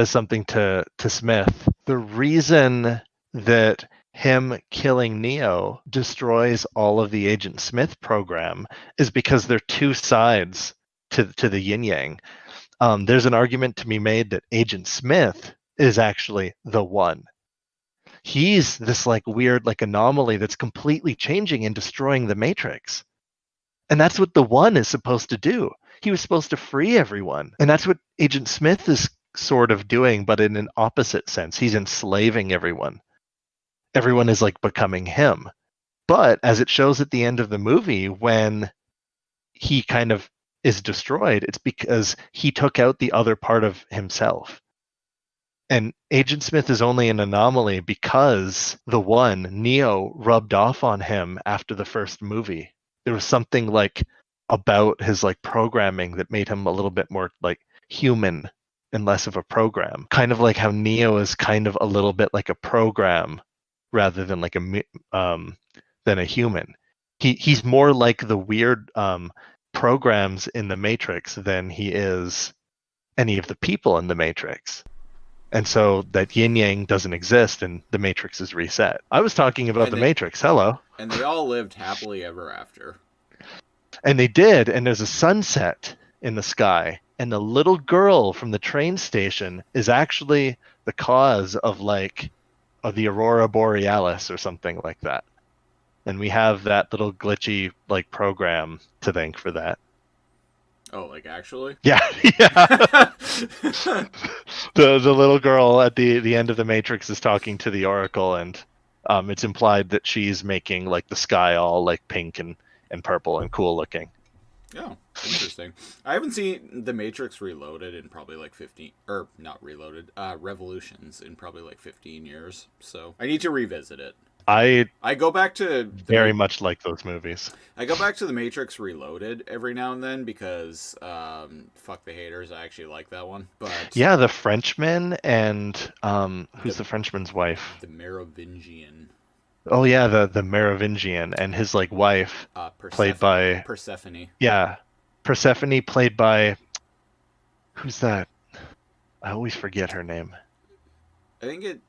[SPEAKER 1] something to Smith. The reason that him killing Neo destroys all of the Agent Smith program is because they're two sides to the yin yang. There's an argument to be made that Agent Smith is actually the one. He's this like weird like anomaly that's completely changing and destroying the Matrix. And that's what the one is supposed to do. He was supposed to free everyone. And that's what Agent Smith is sort of doing, but in an opposite sense. He's enslaving everyone. Everyone is like becoming him. But as it shows at the end of the movie, when he kind of is destroyed, it's because he took out the other part of himself. And Agent Smith is only an anomaly because the one, Neo, rubbed off on him after the first movie. There was something like about his like programming that made him a little bit more like human and less of a program. Kind of like how Neo is kind of a little bit like a program rather than like than a human. He's more like the weird programs in the Matrix than he is any of the people in the Matrix. And so that yin yang doesn't exist and the Matrix is reset. I was talking about the Matrix. Hello.
[SPEAKER 3] And they all lived happily ever after.
[SPEAKER 1] And they did. And there's a sunset in the sky. And the little girl from the train station is actually the cause of the Aurora Borealis or something like that. And we have that little glitchy program to thank for that.
[SPEAKER 3] Oh, actually?
[SPEAKER 1] Yeah, yeah. The little girl at the end of the Matrix is talking to the Oracle, and it's implied that she's making the sky all pink and purple and cool looking.
[SPEAKER 3] Oh, interesting. I haven't seen The Matrix Reloaded in probably 15, or not Reloaded, Revolutions in probably 15 years. So I need to revisit it. I go back to
[SPEAKER 1] very much like those movies.
[SPEAKER 3] I go back to The Matrix Reloaded every now and then because fuck the haters, I actually like that one. But
[SPEAKER 1] yeah, the Frenchman and who's the Frenchman's wife?
[SPEAKER 3] The Merovingian.
[SPEAKER 1] Oh yeah, the Merovingian and his wife played by
[SPEAKER 3] Persephone.
[SPEAKER 1] Yeah, Persephone played by who's that? I always forget her name.
[SPEAKER 3] I think it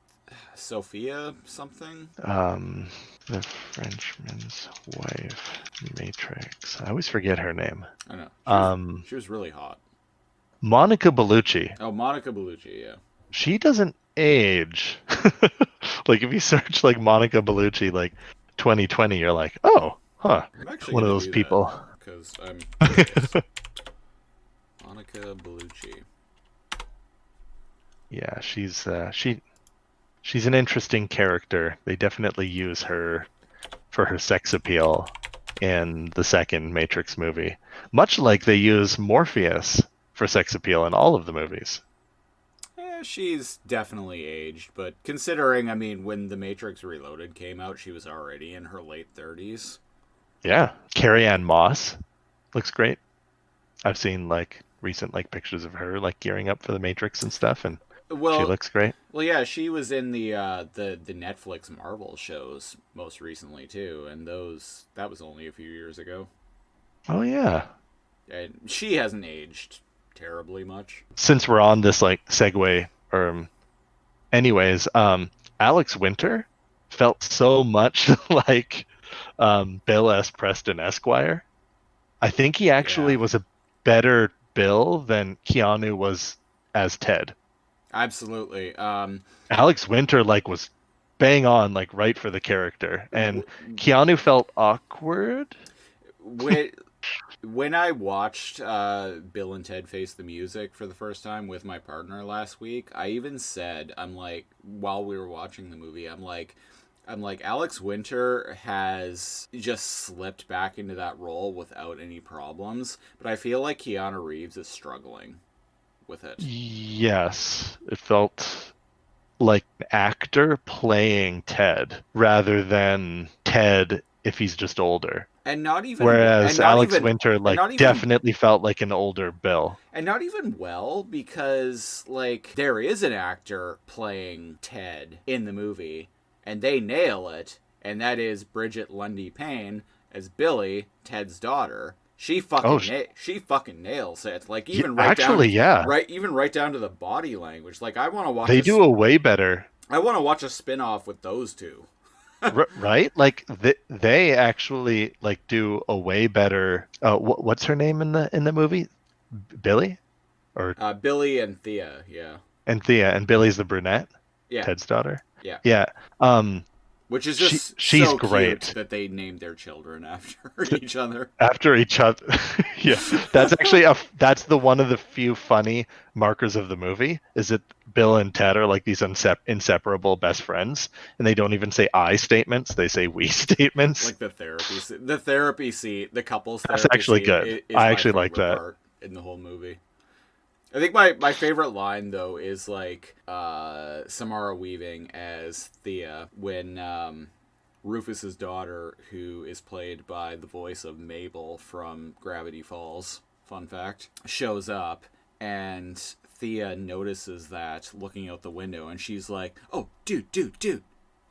[SPEAKER 3] Sophia something.
[SPEAKER 1] The Frenchman's wife, Matrix. I always forget her name.
[SPEAKER 3] I know. She was really hot.
[SPEAKER 1] Monica Bellucci.
[SPEAKER 3] Oh, Monica Bellucci, yeah.
[SPEAKER 1] She doesn't age. If you search Monica Bellucci 2020, you're like, oh, huh. One of those people.
[SPEAKER 3] Because I'm Monica Bellucci.
[SPEAKER 1] Yeah, she's an interesting character. They definitely use her for her sex appeal in the second Matrix movie, much like they use Morpheus for sex appeal in all of the movies.
[SPEAKER 3] She's definitely aged, but considering, when The Matrix Reloaded came out, she was already in her late 30s.
[SPEAKER 1] Yeah, Carrie-Anne Moss looks great. I've seen recent pictures of her gearing up for the Matrix and stuff, and she looks great.
[SPEAKER 3] Well, yeah, she was in the Netflix Marvel shows most recently too, and that was only a few years ago.
[SPEAKER 1] Oh yeah.
[SPEAKER 3] And she hasn't aged terribly much. Since
[SPEAKER 1] we're on this segue, anyways, Alex Winter felt so much like Bill S. Preston Esquire. I think he actually was a better Bill than Keanu was as Ted.
[SPEAKER 3] Absolutely.
[SPEAKER 1] Alex Winter was bang on right for the character, and Keanu felt awkward.
[SPEAKER 3] When I watched Bill and Ted Face the Music for the first time with my partner last week, I even said, while we were watching the movie, I'm like, Alex Winter has just slipped back into that role without any problems, but I feel like Keanu Reeves is struggling with it.
[SPEAKER 1] Yes, it felt like an actor playing Ted rather than Ted if he's just older.
[SPEAKER 3] And not even.
[SPEAKER 1] Whereas Alex Winter definitely felt like an older Bill.
[SPEAKER 3] And not even well, because there is an actor playing Ted in the movie, and they nail it, and that is Bridget Lundy Payne as Billy, Ted's daughter. She fucking nails it. Even right down to the body language. I want to watch.
[SPEAKER 1] They do a way better.
[SPEAKER 3] I want to watch a spin-off with those two.
[SPEAKER 1] Right? They actually do a way better. What's her name in the movie? Billy, or
[SPEAKER 3] Billy and Thea, yeah.
[SPEAKER 1] And Billy's the brunette.
[SPEAKER 3] Yeah.
[SPEAKER 1] Ted's daughter.
[SPEAKER 3] Yeah.
[SPEAKER 1] Yeah.
[SPEAKER 3] Which is just
[SPEAKER 1] she's
[SPEAKER 3] so
[SPEAKER 1] great
[SPEAKER 3] cute that they named their children after each other.
[SPEAKER 1] After each other. Yeah. That's actually that's one of the few funny markers of the movie, is that Bill and Ted are these inseparable best friends, and they don't even say I statements, they say we statements.
[SPEAKER 3] The therapy scene, the couples therapy.
[SPEAKER 1] That's actually good. I actually like that
[SPEAKER 3] part in the whole movie. I think my favorite line, though, is Samara Weaving as Thea when Rufus's daughter, who is played by the voice of Mabel from Gravity Falls, fun fact, shows up, and Thea notices that looking out the window, and she's like, "Oh, dude."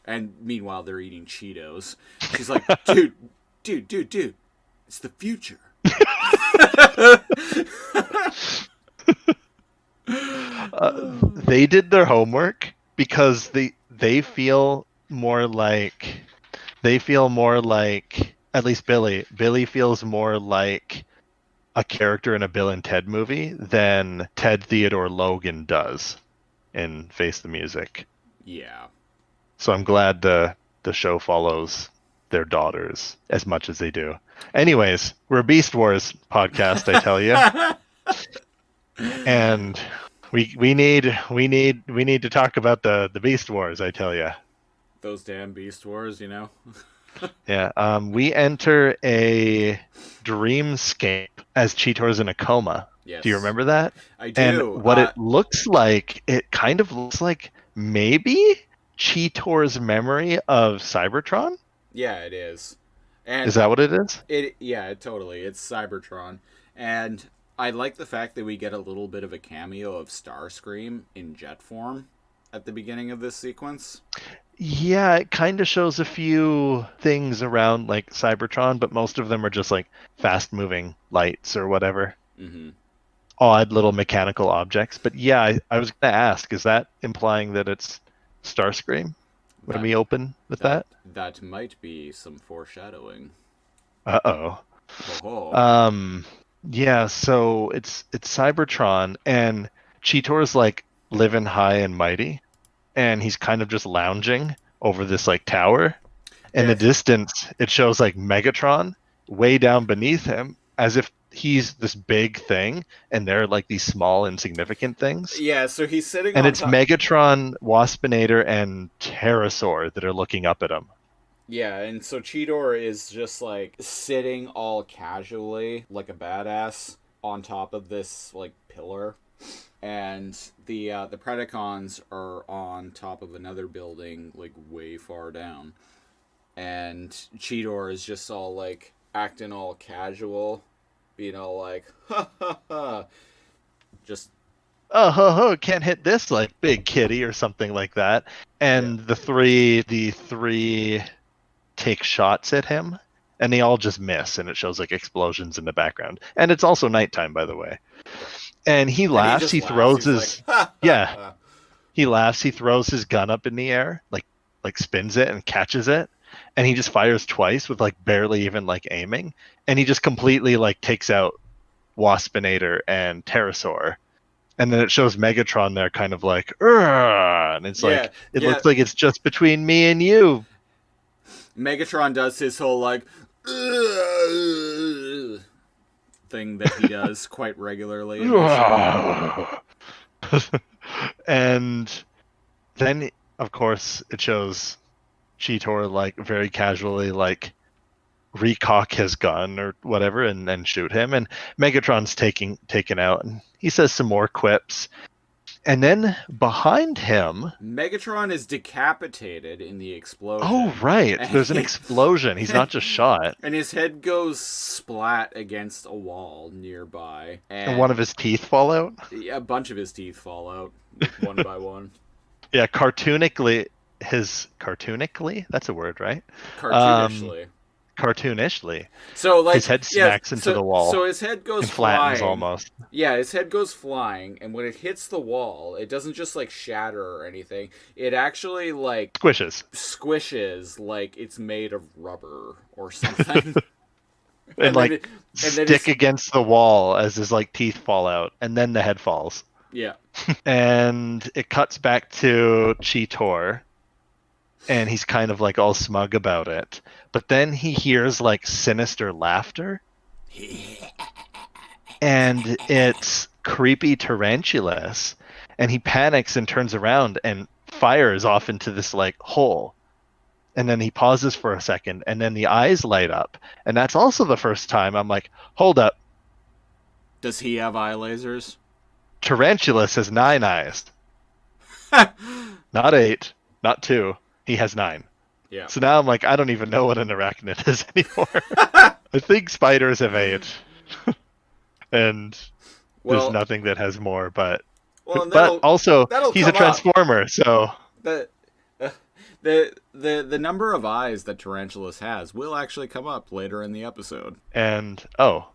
[SPEAKER 3] And meanwhile, they're eating Cheetos. She's like, dude, it's the future.
[SPEAKER 1] They did their homework because they feel more like at least Billy feels more like a character in a Bill and Ted movie than Ted Theodore Logan does in Face the Music.
[SPEAKER 3] Yeah.
[SPEAKER 1] So I'm glad the show follows their daughters as much as they do. Anyways, we're a Beast Wars podcast, I tell you. And we need to talk about the Beast Wars, I tell you.
[SPEAKER 3] Those damn Beast Wars, you know?
[SPEAKER 1] Yeah, we enter a dreamscape as Cheetor's in a coma.
[SPEAKER 3] Yes.
[SPEAKER 1] Do you remember that?
[SPEAKER 3] I do.
[SPEAKER 1] And what it looks like, it kind of looks like maybe Cheetor's memory of Cybertron?
[SPEAKER 3] Yeah, it is. And
[SPEAKER 1] is that what it is?
[SPEAKER 3] Totally. It's Cybertron. And I like the fact that we get a little bit of a cameo of Starscream in jet form at the beginning of this sequence.
[SPEAKER 1] Yeah, it kind of shows a few things around like Cybertron, but most of them are just like fast-moving lights or whatever.
[SPEAKER 3] Mm-hmm.
[SPEAKER 1] Odd little mechanical objects. But yeah, I was going to ask, is that implying that it's Starscream when we open with that?
[SPEAKER 3] That might be some foreshadowing.
[SPEAKER 1] Uh-oh.
[SPEAKER 3] Oh.
[SPEAKER 1] Yeah, so it's Cybertron, and Cheetor's like living high and mighty, and he's kind of just lounging over this like tower. In the distance, it shows like Megatron way down beneath him, as if he's this big thing, and they're like these small, insignificant things.
[SPEAKER 3] Yeah, so he's sitting
[SPEAKER 1] and
[SPEAKER 3] on
[SPEAKER 1] it's
[SPEAKER 3] top.
[SPEAKER 1] Megatron, Waspinator, and Pterosaur that are looking up at him.
[SPEAKER 3] Yeah, and so Cheetor is just like sitting all casually, like a badass, on top of this like pillar, and the Predacons are on top of another building, like way far down, and Cheetor is just all like acting all casual, being all like, ha ha ha, just.
[SPEAKER 1] Oh, can't hit this like big kitty or something like that. And the three take shots at him, and they all just miss, and it shows like explosions in the background. And it's also nighttime, by the way. And he laughs. He throws his he laughs. He throws his gun up in the air, like spins it and catches it, and he just fires twice with like barely even like aiming, and he just completely like takes out Waspinator and Pterosaur. And then it shows Megatron there kind of like, and it's like, it looks like it's just between me and you.
[SPEAKER 3] Megatron does his whole like thing that he does quite regularly.
[SPEAKER 1] And then, of course, it shows Cheetor like very casually like recock his gun or whatever and then shoot him. And Megatron's taken out, and he says some more quips. And then behind him,
[SPEAKER 3] Megatron is decapitated in the explosion.
[SPEAKER 1] Oh, right. There's an explosion. He's not just shot.
[SPEAKER 3] And his head goes splat against a wall nearby.
[SPEAKER 1] And one of his teeth fall out?
[SPEAKER 3] Yeah, a bunch of his teeth fall out, one by one.
[SPEAKER 1] Yeah, cartoonically, that's a word, right? Cartoonishly.
[SPEAKER 3] So like
[SPEAKER 1] his head smacks into the wall.
[SPEAKER 3] So his head goes
[SPEAKER 1] flattens
[SPEAKER 3] flying.
[SPEAKER 1] Almost.
[SPEAKER 3] Yeah, his head goes flying, and when it hits the wall, it doesn't just like shatter or anything. It actually like squishes like it's made of rubber or something.
[SPEAKER 1] and like stick against the wall as his like teeth fall out, and then the head falls.
[SPEAKER 3] Yeah.
[SPEAKER 1] And it cuts back to Cheetor, and he's kind of like all smug about it. But then he hears like sinister laughter. And it's creepy Tarantulus. And he panics and turns around and fires off into this like hole. And then he pauses for a second, and then the eyes light up. And that's also the first time I'm like, hold up.
[SPEAKER 3] Does he have eye lasers?
[SPEAKER 1] Tarantulus has 9 eyes. Not 8, not 2. He has 9.
[SPEAKER 3] Yeah.
[SPEAKER 1] So now I'm like, I don't even know what an arachnid is anymore. I think spiders have 8. And there's nothing that has more, but also he's a transformer, so
[SPEAKER 3] The number of eyes that Tarantulus has will actually come up later in the episode.
[SPEAKER 1] And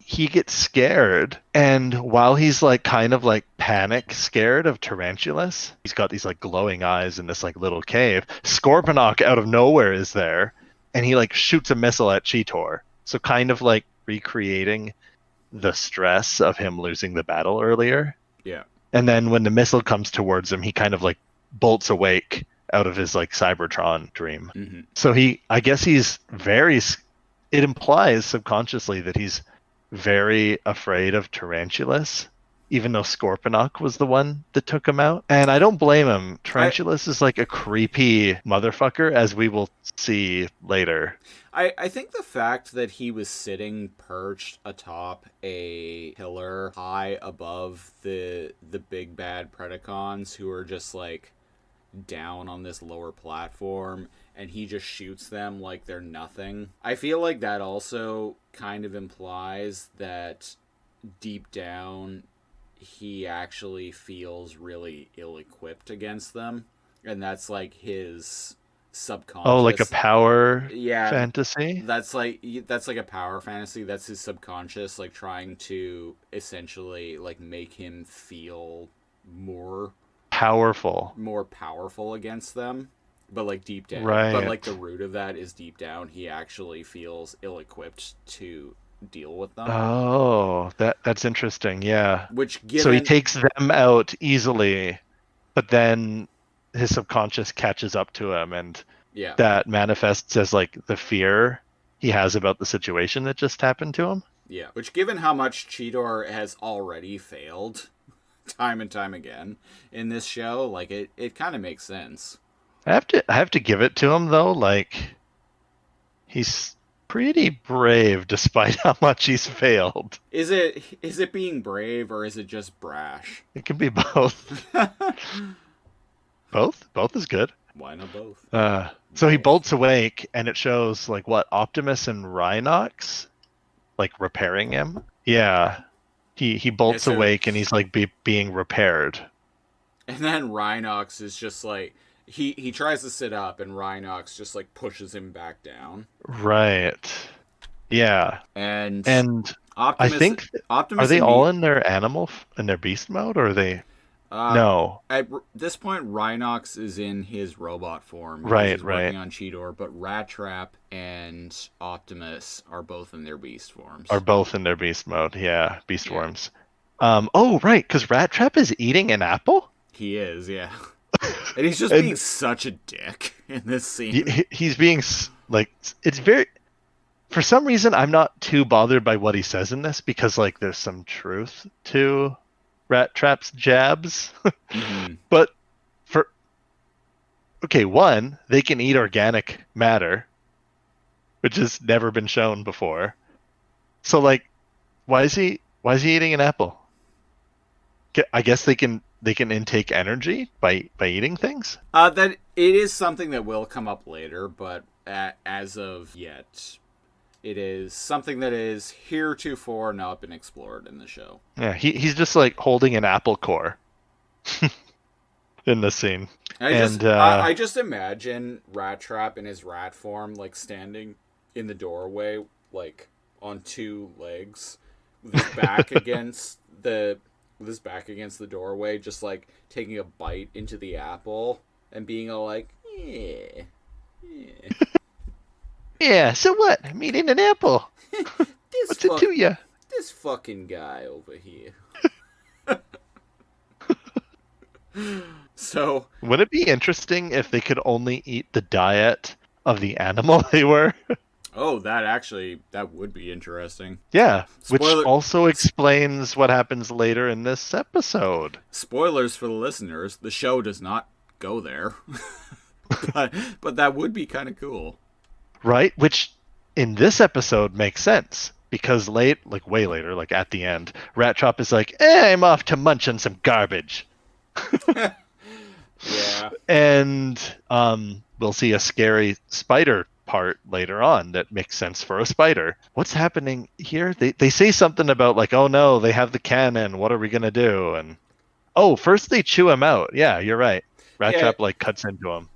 [SPEAKER 1] he gets scared, and while he's like kind of like panic scared of Tarantulus, he's got these like glowing eyes in this like little cave. Scorponok out of nowhere is there, and he like shoots a missile at Cheetor. So kind of like recreating the stress of him losing the battle earlier.
[SPEAKER 3] Yeah.
[SPEAKER 1] And then when the missile comes towards him, he kind of like bolts awake out of his like Cybertron dream.
[SPEAKER 3] Mm-hmm.
[SPEAKER 1] So I guess he's it implies subconsciously that he's very afraid of Tarantulus, even though Scorponok was the one that took him out. And I don't blame him. Tarantulus is like a creepy motherfucker, as we will see later.
[SPEAKER 3] I think the fact that he was sitting perched atop a pillar high above the big bad Predacons who are just like down on this lower platform, and he just shoots them like they're nothing. I feel like that also kind of implies that deep down he actually feels really ill-equipped against them, and that's like his subconscious.
[SPEAKER 1] Oh, like a power fantasy?
[SPEAKER 3] That's like a power fantasy. That's his subconscious like trying to essentially like make him feel more powerful against them, but like deep down,
[SPEAKER 1] right.
[SPEAKER 3] But like the root of that is deep down he actually feels ill-equipped to deal with them.
[SPEAKER 1] Oh, that's interesting. Yeah.
[SPEAKER 3] So
[SPEAKER 1] he takes them out easily, but then his subconscious catches up to him, and that manifests as like the fear he has about the situation that just happened to him.
[SPEAKER 3] Yeah, which given how much Cheetor has already failed time and time again in this show, like it kind of makes sense.
[SPEAKER 1] I have to give it to him though, like he's pretty brave despite how much he's failed.
[SPEAKER 3] Is it being brave or is it just brash?
[SPEAKER 1] It can be both. Both is good.
[SPEAKER 3] Why not both?
[SPEAKER 1] So he bolts awake, and it shows like what Optimus and Rhinox like repairing him. Yeah. He bolts awake and he's like being repaired.
[SPEAKER 3] And then Rhinox is just like he tries to sit up, and Rhinox just like pushes him back down.
[SPEAKER 1] Right. Yeah.
[SPEAKER 3] And
[SPEAKER 1] Optimus, I think Optimus, are they all in their beast mode, or are they? No.
[SPEAKER 3] At this point, Rhinox is in his robot form.
[SPEAKER 1] Right,
[SPEAKER 3] he's working on Cheetor, but Rattrap and Optimus are both in their beast forms.
[SPEAKER 1] Are both in their beast mode, yeah. Beast forms. Oh, right, because Rattrap is eating an apple?
[SPEAKER 3] He is, yeah. And he's just being such a dick in this scene.
[SPEAKER 1] He's being, like, it's very... For some reason, I'm not too bothered by what he says in this, because, like, there's some truth to Rattrap's jabs.
[SPEAKER 3] Mm-hmm.
[SPEAKER 1] But one, they can eat organic matter, which has never been shown before. So like, why is he eating an apple? I guess they can intake energy by eating things.
[SPEAKER 3] That it is something that will come up later, but as of yet, it is something that is heretofore not been explored in the show.
[SPEAKER 1] Yeah, he's just like holding an apple core in the scene.
[SPEAKER 3] I just imagine Rattrap in his rat form, like standing in the doorway, like on two legs, with his back against the doorway, just like taking a bite into the apple and being all like, yeah.
[SPEAKER 1] Yeah, so what? I'm eating an apple. What's it to you?
[SPEAKER 3] This fucking guy over here. So...
[SPEAKER 1] Would it be interesting if they could only eat the diet of the animal they were?
[SPEAKER 3] Oh, that would be interesting.
[SPEAKER 1] Yeah, which also explains what happens later in this episode.
[SPEAKER 3] Spoilers for the listeners, the show does not go there. but that would be kind of cool.
[SPEAKER 1] Right? Which in this episode makes sense, because way later, like at the end, Rattrap is like, I'm off to munch on some garbage.
[SPEAKER 3] Yeah.
[SPEAKER 1] And we'll see a scary spider part later on that makes sense for a spider. What's happening here? They say something about like, oh no, they have the cannon. What are we going to do? And first they chew him out. Yeah, you're right. Rattrap like cuts into him.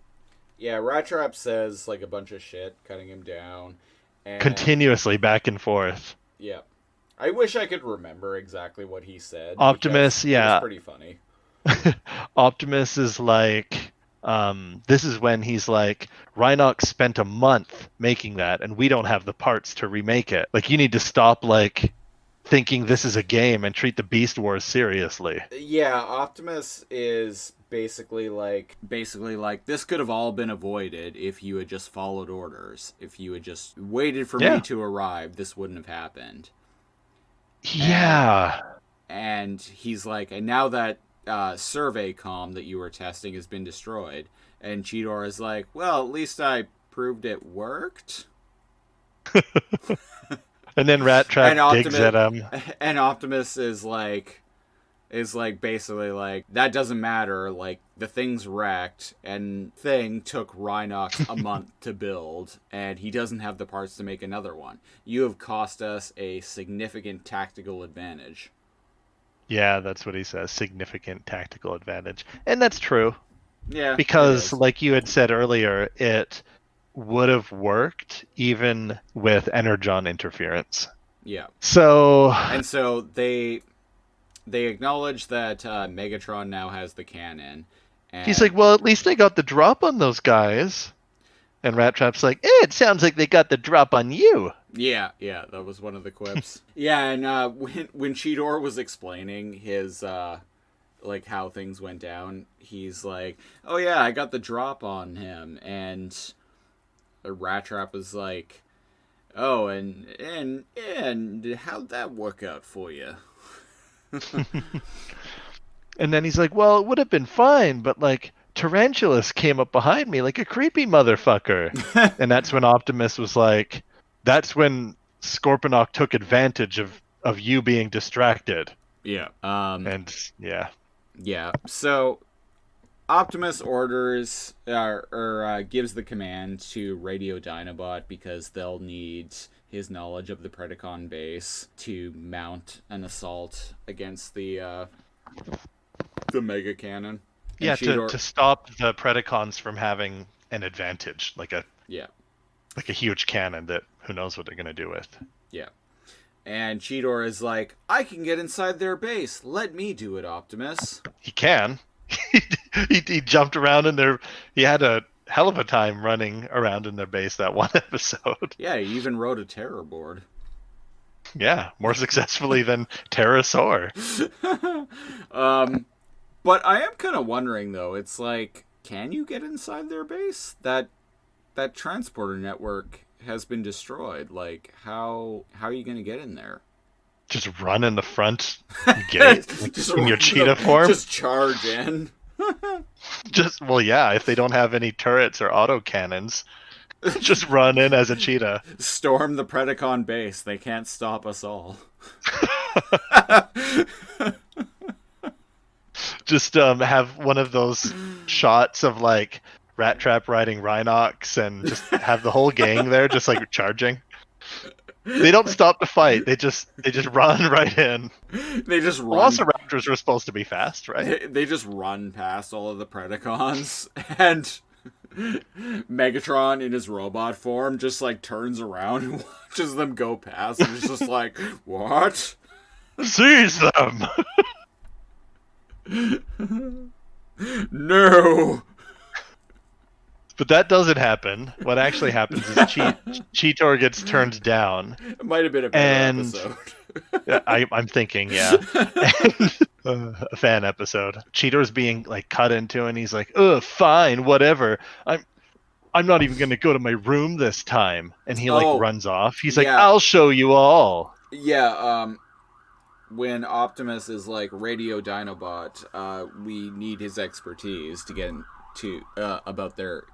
[SPEAKER 3] Yeah, Rattrap says like a bunch of shit, cutting him down, and
[SPEAKER 1] Continuously back and forth.
[SPEAKER 3] yeah, I wish I could remember exactly what he said because
[SPEAKER 1] Optimus,
[SPEAKER 3] it was
[SPEAKER 1] yeah.
[SPEAKER 3] pretty funny.
[SPEAKER 1] Optimus is like, this is when he's like, Rhinox spent a month making that, and we don't have the parts to remake it. Like, you need to stop, like, thinking this is a game and treat the Beast Wars seriously.
[SPEAKER 3] Yeah, Optimus is basically like this could have all been avoided if you had just followed orders. If you had just waited for
[SPEAKER 1] Yeah.
[SPEAKER 3] me to arrive, this wouldn't have happened.
[SPEAKER 1] Yeah.
[SPEAKER 3] And he's like, and now that survey comm that you were testing has been destroyed, and Cheetor is like, well, at least I proved it worked.
[SPEAKER 1] And then Rattrap digs at him.
[SPEAKER 3] And Optimus is like basically like, that doesn't matter, like the thing's wrecked, and thing took Rhinox a month to build, and he doesn't have the parts to make another one. You have cost us a significant tactical advantage.
[SPEAKER 1] Yeah, that's what he says. Significant tactical advantage. And that's true.
[SPEAKER 3] Yeah.
[SPEAKER 1] Because, like you had said earlier, it would have worked even with Energon interference.
[SPEAKER 3] Yeah.
[SPEAKER 1] So
[SPEAKER 3] they acknowledge that Megatron now has the cannon. And
[SPEAKER 1] he's like, well, at least they got the drop on those guys. And Rattrap's like, it sounds like they got the drop on you.
[SPEAKER 3] Yeah, that was one of the quips. Yeah, and when Cheetor was explaining his like how things went down, he's like, oh yeah, I got the drop on him, and Rattrap was like, oh, and how'd that work out for you?
[SPEAKER 1] And then he's like, well, it would have been fine, but like Tarantulus came up behind me like a creepy motherfucker. And that's when Optimus was like, that's when Scorponok took advantage of you being distracted.
[SPEAKER 3] Yeah.
[SPEAKER 1] And yeah.
[SPEAKER 3] Yeah. So Optimus orders or gives the command to radio Dinobot because they'll need his knowledge of the Predacon base to mount an assault against the Mega Cannon. And
[SPEAKER 1] Yeah,
[SPEAKER 3] Cheetor...
[SPEAKER 1] to stop the Predacons from having an advantage, like a huge cannon that who knows what they're gonna do with.
[SPEAKER 3] Yeah. And Cheetor is like, I can get inside their base. Let me do it, Optimus.
[SPEAKER 1] He can. he jumped around in their. He had a hell of a time running around in their base that one episode.
[SPEAKER 3] Yeah, he even rode a terror board.
[SPEAKER 1] Yeah, more successfully than Pterosaur.
[SPEAKER 3] But I am kind of wondering though. It's like, can you get inside their base? That transporter network has been destroyed. Like, how are you going to get in there?
[SPEAKER 1] Just run in the front gate in your cheetah form.
[SPEAKER 3] Just charge in.
[SPEAKER 1] If they don't have any turrets or auto cannons, just run in as a cheetah.
[SPEAKER 3] Storm the Predacon base. They can't stop us all.
[SPEAKER 1] Just have one of those shots of like Rattrap riding Rhinox and just have the whole gang there just like charging. They don't stop to fight. They just run right in.
[SPEAKER 3] They just run.
[SPEAKER 1] Velociraptors are supposed to be fast, right?
[SPEAKER 3] They just run past all of the Predacons, and Megatron in his robot form just like turns around and watches them go past, and is just like, what?
[SPEAKER 1] Seize them!
[SPEAKER 3] No!
[SPEAKER 1] But that doesn't happen. What actually happens is Cheetor gets turned down.
[SPEAKER 3] It might have been a better episode.
[SPEAKER 1] I'm thinking, yeah. A fan episode. Cheetor's being like cut into, and he's like, "Ugh, fine, whatever. I'm not even gonna go to my room this time." And he runs off. He's like, "I'll show you all."
[SPEAKER 3] Yeah. When Optimus is like, radio Dinobot, we need his expertise to get into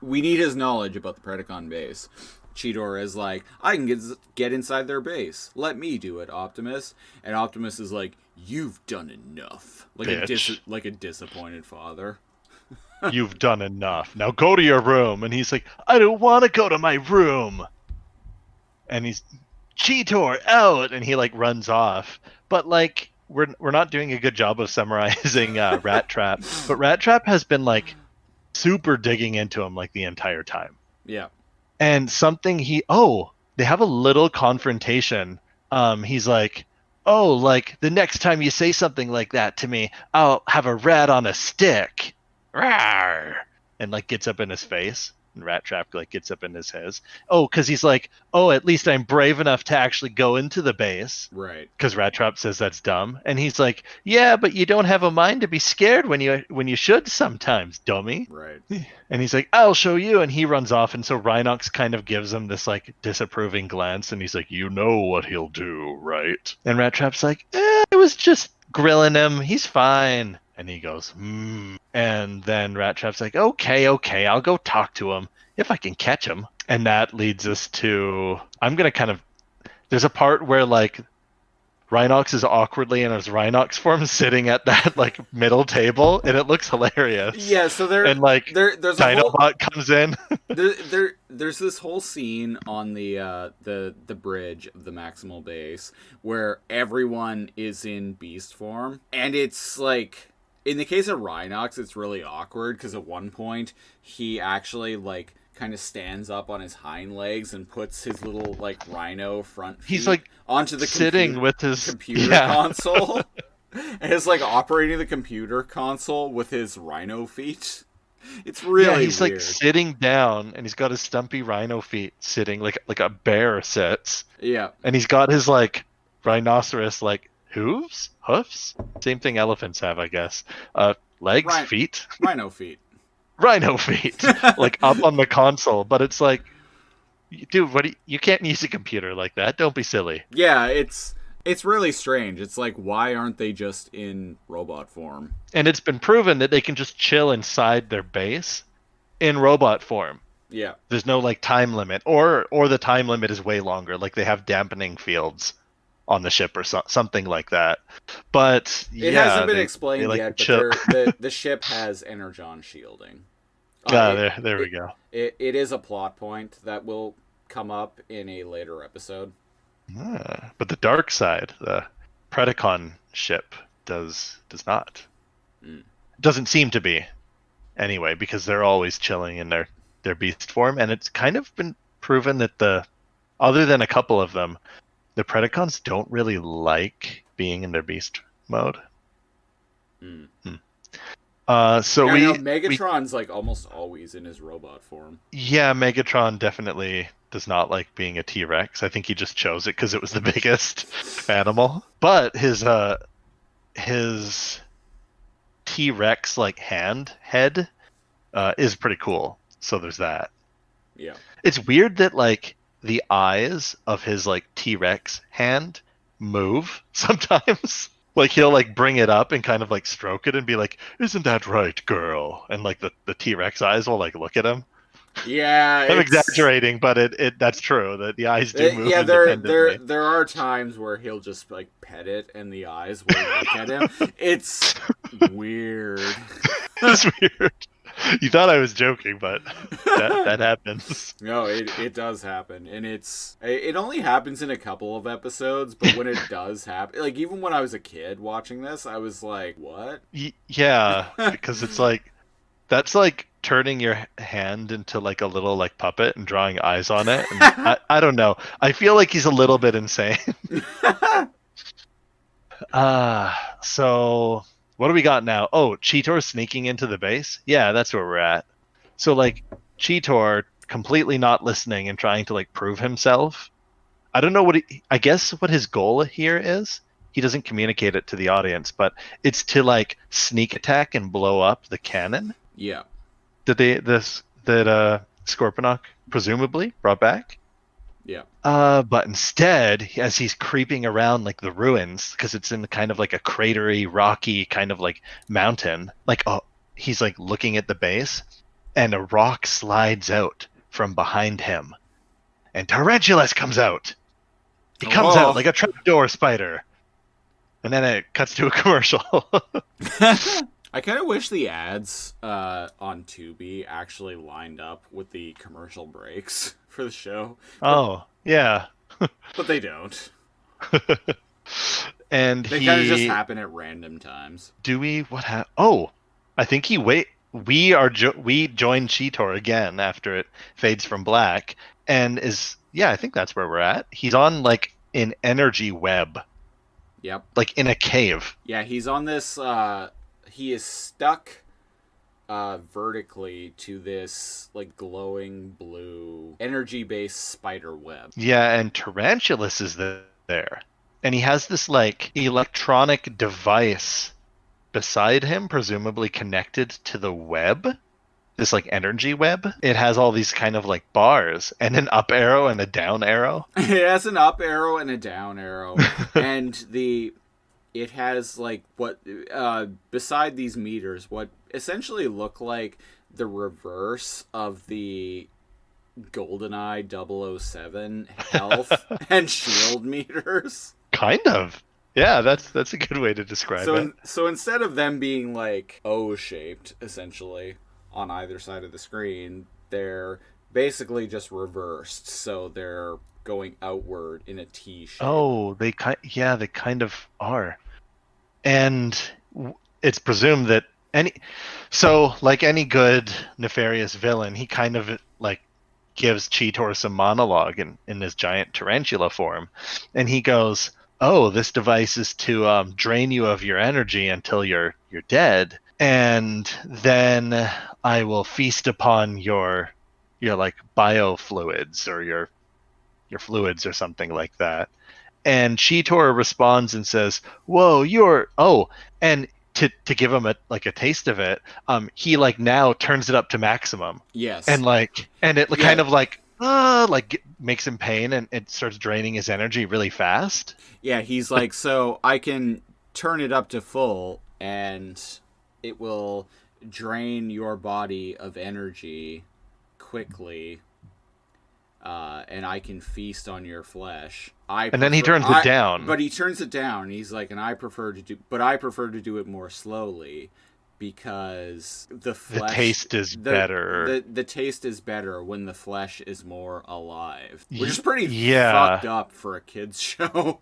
[SPEAKER 3] we need his knowledge about the Predacon base. Cheetor is like, I can get inside their base. Let me do it, Optimus. And Optimus is like, you've done enough. Like a disappointed father.
[SPEAKER 1] You've done enough. Now go to your room. And he's like, I don't want to go to my room. And he's, Cheetor, out! And he like runs off. But like, we're not doing a good job of summarizing Rattrap. But Rattrap has been like super digging into him like the entire time.
[SPEAKER 3] Yeah.
[SPEAKER 1] And they have a little confrontation. He's like, oh, like the next time you say something like that to me, I'll have a rat on a stick. Rawr! And like gets up in his face. And Rattrap like gets up in his. Oh, because he's like, oh, at least I'm brave enough to actually go into the base.
[SPEAKER 3] Right.
[SPEAKER 1] Because Rattrap says that's dumb, and he's like, yeah, but you don't have a mind to be scared when you should sometimes, dummy.
[SPEAKER 3] Right.
[SPEAKER 1] And he's like, I'll show you, and he runs off, and so Rhinox kind of gives him this like disapproving glance, and he's like, you know what he'll do, right? And Rattrap's like, I was just grilling him, he's fine. And he goes, And then Rattrap's like, okay, I'll go talk to him if I can catch him. And that leads us to, there's a part where like Rhinox is awkwardly in his Rhinox form sitting at that like middle table, and it looks hilarious.
[SPEAKER 3] Yeah, so
[SPEAKER 1] there's Dinobot comes in.
[SPEAKER 3] There's this whole scene on the bridge of the Maximal base where everyone is in beast form, and it's like, in the case of Rhinox, it's really awkward because at one point he actually like kind of stands up on his hind legs and puts his little like rhino front feet
[SPEAKER 1] He's like
[SPEAKER 3] onto the
[SPEAKER 1] sitting with his
[SPEAKER 3] computer console and is like operating the computer console with his rhino feet. It's really
[SPEAKER 1] he's
[SPEAKER 3] weird.
[SPEAKER 1] Like sitting down, and he's got his stumpy rhino feet sitting like a bear sits.
[SPEAKER 3] Yeah.
[SPEAKER 1] And he's got his like rhinoceros like hoofs, same thing elephants have, I guess. Legs, feet,
[SPEAKER 3] rhino feet.
[SPEAKER 1] Rhino feet, like up on the console, but it's like, dude, you can't use a computer like that. Don't be silly.
[SPEAKER 3] Yeah, it's really strange. It's like, why aren't they just in robot form?
[SPEAKER 1] And it's been proven that they can just chill inside their base in robot form.
[SPEAKER 3] Yeah.
[SPEAKER 1] There's no like time limit, or the time limit is way longer. Like they have dampening fields on the ship or something like that. But
[SPEAKER 3] it hasn't been explained yet, but the ship has energon shielding.
[SPEAKER 1] There we go.
[SPEAKER 3] It is a plot point that will come up in a later episode.
[SPEAKER 1] But the dark side, the Predacon ship, does not. Doesn't seem to be, anyway, because they're always chilling in their beast form, and it's kind of been proven that other than a couple of them, the Predacons don't really like being in their beast mode.
[SPEAKER 3] Megatron's like almost always in his robot form.
[SPEAKER 1] Yeah, Megatron definitely does not like being a T-Rex. I think he just chose it because it was the biggest animal. But his T-Rex like head is pretty cool. So there's that.
[SPEAKER 3] Yeah.
[SPEAKER 1] It's weird that like the eyes of his like T-Rex hand move sometimes. Like he'll like bring it up and kind of like stroke it and be like, "Isn't that right, girl?" And like the T-Rex eyes will like look at him.
[SPEAKER 3] Yeah,
[SPEAKER 1] I'm exaggerating, but it that's true. That the eyes do move.
[SPEAKER 3] Yeah,
[SPEAKER 1] independently.
[SPEAKER 3] there are times where he'll just like pet it and the eyes will look at him. It's weird.
[SPEAKER 1] It's weird. You thought I was joking, but that happens.
[SPEAKER 3] No, it does happen, and it only happens in a couple of episodes. But when it does happen, like even when I was a kid watching this, I was like, "What?"
[SPEAKER 1] Yeah, because it's like that's like turning your hand into like a little like puppet and drawing eyes on it. And I don't know. I feel like he's a little bit insane. So what do we got now? Oh, Cheetor sneaking into the base? Yeah, that's where we're at. So, like, Cheetor completely not listening and trying to, like, prove himself. I don't know I guess what his goal here is. He doesn't communicate it to the audience, but it's to, like, sneak attack and blow up the cannon.
[SPEAKER 3] Yeah.
[SPEAKER 1] That Scorponok presumably brought back.
[SPEAKER 3] Yeah.
[SPEAKER 1] But instead, as he's creeping around like the ruins, because it's in kind of like a cratery, rocky kind of like mountain, like he's like looking at the base, and a rock slides out from behind him, and Tarantulus comes out. He comes out like a trapdoor spider, and then it cuts to a commercial.
[SPEAKER 3] I kind of wish the ads on Tubi actually lined up with the commercial breaks for the show.
[SPEAKER 1] Oh, yeah.
[SPEAKER 3] But they don't.
[SPEAKER 1] And
[SPEAKER 3] they kind of just happen at random times.
[SPEAKER 1] What happened? Oh, I think he we join Cheetor again after it fades from black, and I think that's where we're at. He's on like an energy web,
[SPEAKER 3] Yep.
[SPEAKER 1] like in a cave.
[SPEAKER 3] Yeah, he's on this. He is stuck vertically to this like glowing blue energy-based spider web.
[SPEAKER 1] Yeah, and Tarantulus is there, and he has this like electronic device beside him, presumably connected to the web. This like energy web. It has all these kind of like bars and an up arrow and a down arrow.
[SPEAKER 3] It has an up arrow and a down arrow, and it has like what beside these meters, what essentially look like the reverse of the GoldenEye 007 health and shield meters.
[SPEAKER 1] Kind of. Yeah, that's a good way to describe it.
[SPEAKER 3] So instead of them being like O-shaped, essentially, on either side of the screen, they're basically just reversed. So they're going outward in a T shape.
[SPEAKER 1] Oh, they kind of are. And it's presumed that like any good nefarious villain, he kind of like gives Cheetor some monologue in his giant tarantula form, and he goes, "Oh, this device is to drain you of your energy until you're dead, and then I will feast upon your like biofluids or your fluids or something like that." And Cheetor responds and says, "Whoa, and to give him a taste of it, he like now turns it up to maximum."
[SPEAKER 3] Yes.
[SPEAKER 1] And it kind of like makes him pain, and it starts draining his energy really fast.
[SPEAKER 3] Yeah, he's like, so I can turn it up to full, and it will drain your body of energy quickly, and I can feast on your flesh.
[SPEAKER 1] Then he turns it down.
[SPEAKER 3] But he turns it down. He's like, I prefer to do it more slowly, because the
[SPEAKER 1] taste is better.
[SPEAKER 3] The taste is better when the flesh is more alive, which is pretty
[SPEAKER 1] Yeah.
[SPEAKER 3] fucked up for a kids show.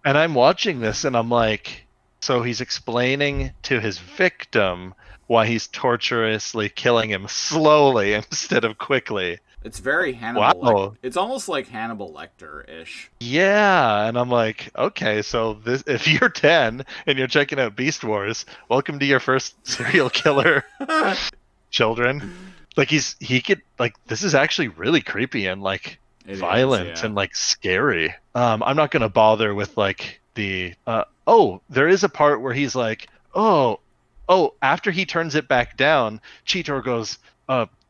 [SPEAKER 1] And I'm watching this and I'm like, so he's explaining to his victim why he's torturously killing him slowly instead of quickly.
[SPEAKER 3] It's very Hannibal.
[SPEAKER 1] Wow.
[SPEAKER 3] It's almost like Hannibal Lecter-ish.
[SPEAKER 1] Yeah, and I'm like, okay, so if you're 10 and you're checking out Beast Wars, welcome to your first serial killer, children. Like this is actually really creepy and like violent and like scary. I'm not gonna bother with like the there is a part where he's like, after he turns it back down, Cheetor goes,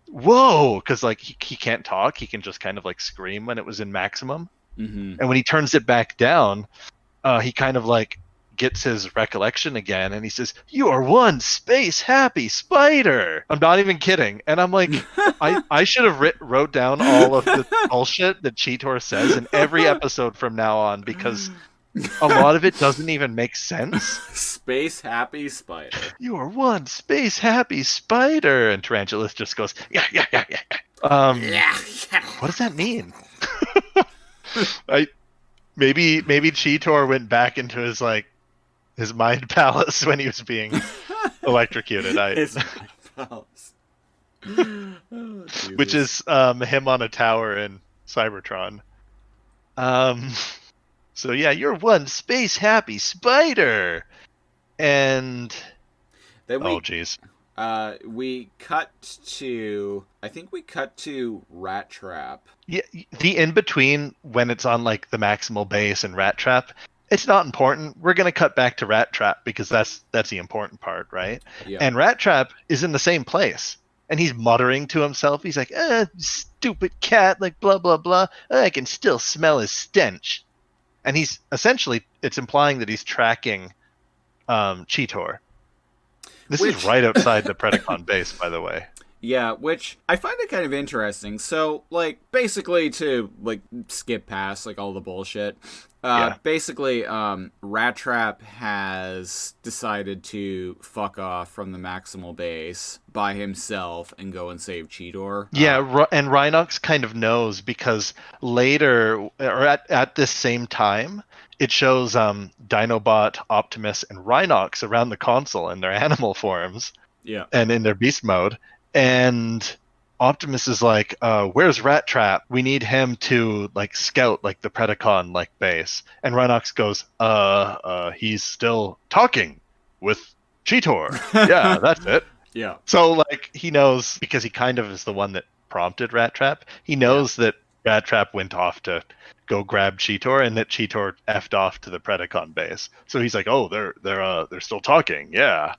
[SPEAKER 1] whoa, because like he can't talk, he can just kind of like scream when it was in maximum.
[SPEAKER 3] Mm-hmm.
[SPEAKER 1] And when he turns it back down, he kind of like gets his recollection again, and he says, "You are one space happy spider." I'm not even kidding. And I'm like, I should have wrote down all of the bullshit that Cheetor says in every episode from now on, because a lot of it doesn't even make sense.
[SPEAKER 3] Space happy spider.
[SPEAKER 1] You are one space happy spider. And Tarantulus just goes, yeah. What does that mean? Maybe Cheetor went back into his mind palace when he was being electrocuted.
[SPEAKER 3] His mind palace. Oh,
[SPEAKER 1] which is him on a tower in Cybertron. So yeah, you're one space happy spider. And
[SPEAKER 3] then we cut to Rattrap.
[SPEAKER 1] Yeah, the in between when it's on like the maximal base and Rattrap, it's not important. We're gonna cut back to Rattrap because that's the important part, right?
[SPEAKER 3] Yeah.
[SPEAKER 1] And Rattrap is in the same place, and he's muttering to himself. He's like, "Stupid cat!" Like blah blah blah. I can still smell his stench. And he's essentially, it's implying that he's tracking Cheetor. This is right outside the Predacon base, by the way.
[SPEAKER 3] Yeah, which I find it kind of interesting. So, like, basically to, like, skip past, like, all the bullshit, basically, Rattrap has decided to fuck off from the maximal base by himself and go and save Cheetor.
[SPEAKER 1] Yeah, and Rhinox kind of knows, because later, or at this same time, it shows Dinobot, Optimus, and Rhinox around the console in their animal forms.
[SPEAKER 3] Yeah.
[SPEAKER 1] and in their beast mode. And Optimus is like, where's Rattrap? We need him to like scout like the Predacon like base. And Rhinox goes, he's still talking with Cheetor. Yeah, that's it.
[SPEAKER 3] Yeah.
[SPEAKER 1] So like he knows, because he kind of is the one that prompted Rattrap. He
[SPEAKER 3] Yeah.
[SPEAKER 1] knows that Rattrap went off to go grab Cheetor, and that Cheetor effed off to the Predacon base. So he's like, oh, they're still talking. Yeah.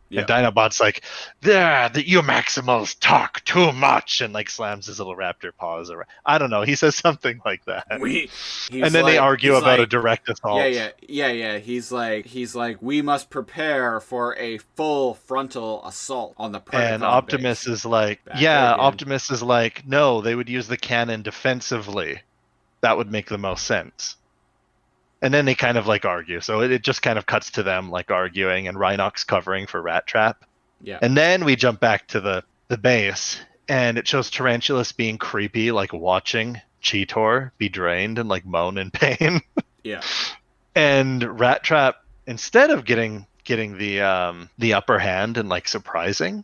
[SPEAKER 3] Yeah.
[SPEAKER 1] And Dinobot's like, there, you Maximals talk too much, and like slams his little raptor paws around. I don't know. He says something like that. And then they argue about a direct assault.
[SPEAKER 3] Yeah. He's like, we must prepare for a full frontal assault on the Predacon
[SPEAKER 1] And Optimus
[SPEAKER 3] base.
[SPEAKER 1] is like, Optimus is like, no, they would use the cannon defensively. That would make the most sense. And then they kind of like argue. So it just kind of cuts to them like arguing, and Rhinox covering for Rattrap.
[SPEAKER 3] Yeah.
[SPEAKER 1] And then we jump back to the base, and it shows Tarantulus being creepy, like watching Cheetor be drained and like moan in pain.
[SPEAKER 3] Yeah.
[SPEAKER 1] And Rattrap, instead of getting the upper hand and like surprising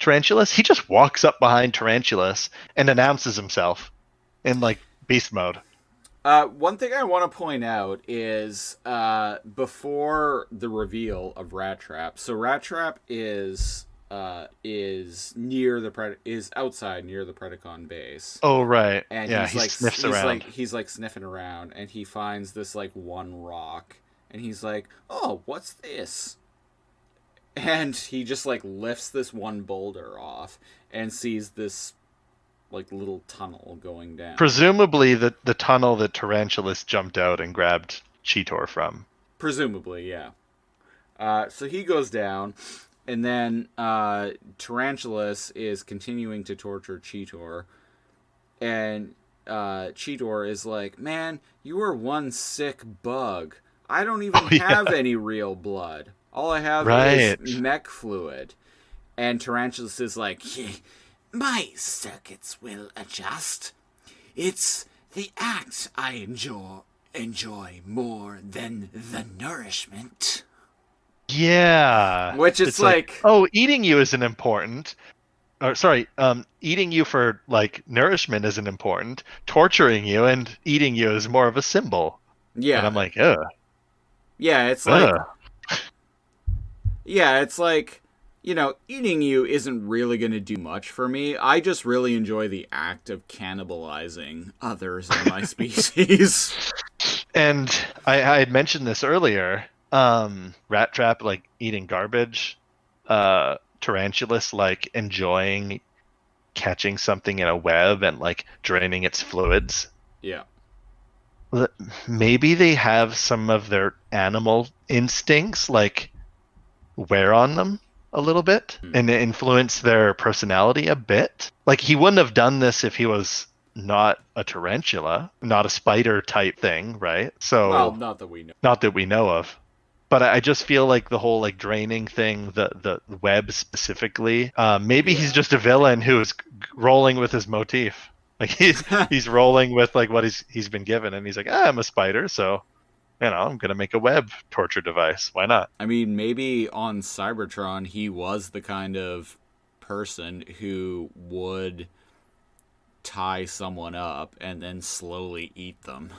[SPEAKER 1] Tarantulus, he just walks up behind Tarantulus and announces himself in like beast mode.
[SPEAKER 3] One thing I want to point out is before the reveal of Rattrap. So Rattrap is outside near the Predacon base.
[SPEAKER 1] Oh right,
[SPEAKER 3] and
[SPEAKER 1] yeah,
[SPEAKER 3] he's
[SPEAKER 1] he
[SPEAKER 3] like
[SPEAKER 1] sniffs
[SPEAKER 3] he's
[SPEAKER 1] around.
[SPEAKER 3] like he's like sniffing around, and he finds this like one rock, and he's like, "Oh, what's this?" And he just like lifts this one boulder off and sees this like little tunnel going down.
[SPEAKER 1] Presumably the tunnel that Tarantulus jumped out and grabbed Cheetor from.
[SPEAKER 3] Presumably, yeah. So he goes down, and then Tarantulus is continuing to torture Cheetor, and Cheetor is like, "Man, you are one sick bug. I don't even have any real blood. All I have is mech fluid." And Tarantulus is like, "My circuits will adjust. It's the act I enjoy more than the nourishment."
[SPEAKER 1] Yeah.
[SPEAKER 3] Which is like,
[SPEAKER 1] oh, eating you isn't important. Or sorry, eating you for like nourishment isn't important. Torturing you and eating you is more of a symbol.
[SPEAKER 3] yeah.
[SPEAKER 1] And I'm like, ugh.
[SPEAKER 3] Yeah, it's like, yeah, it's like, you know, eating you isn't really going to do much for me. I just really enjoy the act of cannibalizing others in my species.
[SPEAKER 1] And I had mentioned this earlier. Rattrap like eating garbage. Tarantulus like enjoying catching something in a web and like draining its fluids.
[SPEAKER 3] Yeah.
[SPEAKER 1] Maybe they have some of their animal instincts like wear on them a little bit and influence their personality a bit. Like he wouldn't have done this if he was not a tarantula, not a spider type thing, right? So
[SPEAKER 3] well, not that we know
[SPEAKER 1] of. But I just feel like the whole like draining thing, the web specifically, maybe he's just a villain who's rolling with his motif. Like he's rolling with like what he's been given, and he's like, I'm a spider, so I'm gonna make a web torture device. Why not?
[SPEAKER 3] I mean, maybe on Cybertron he was the kind of person who would tie someone up and then slowly eat them.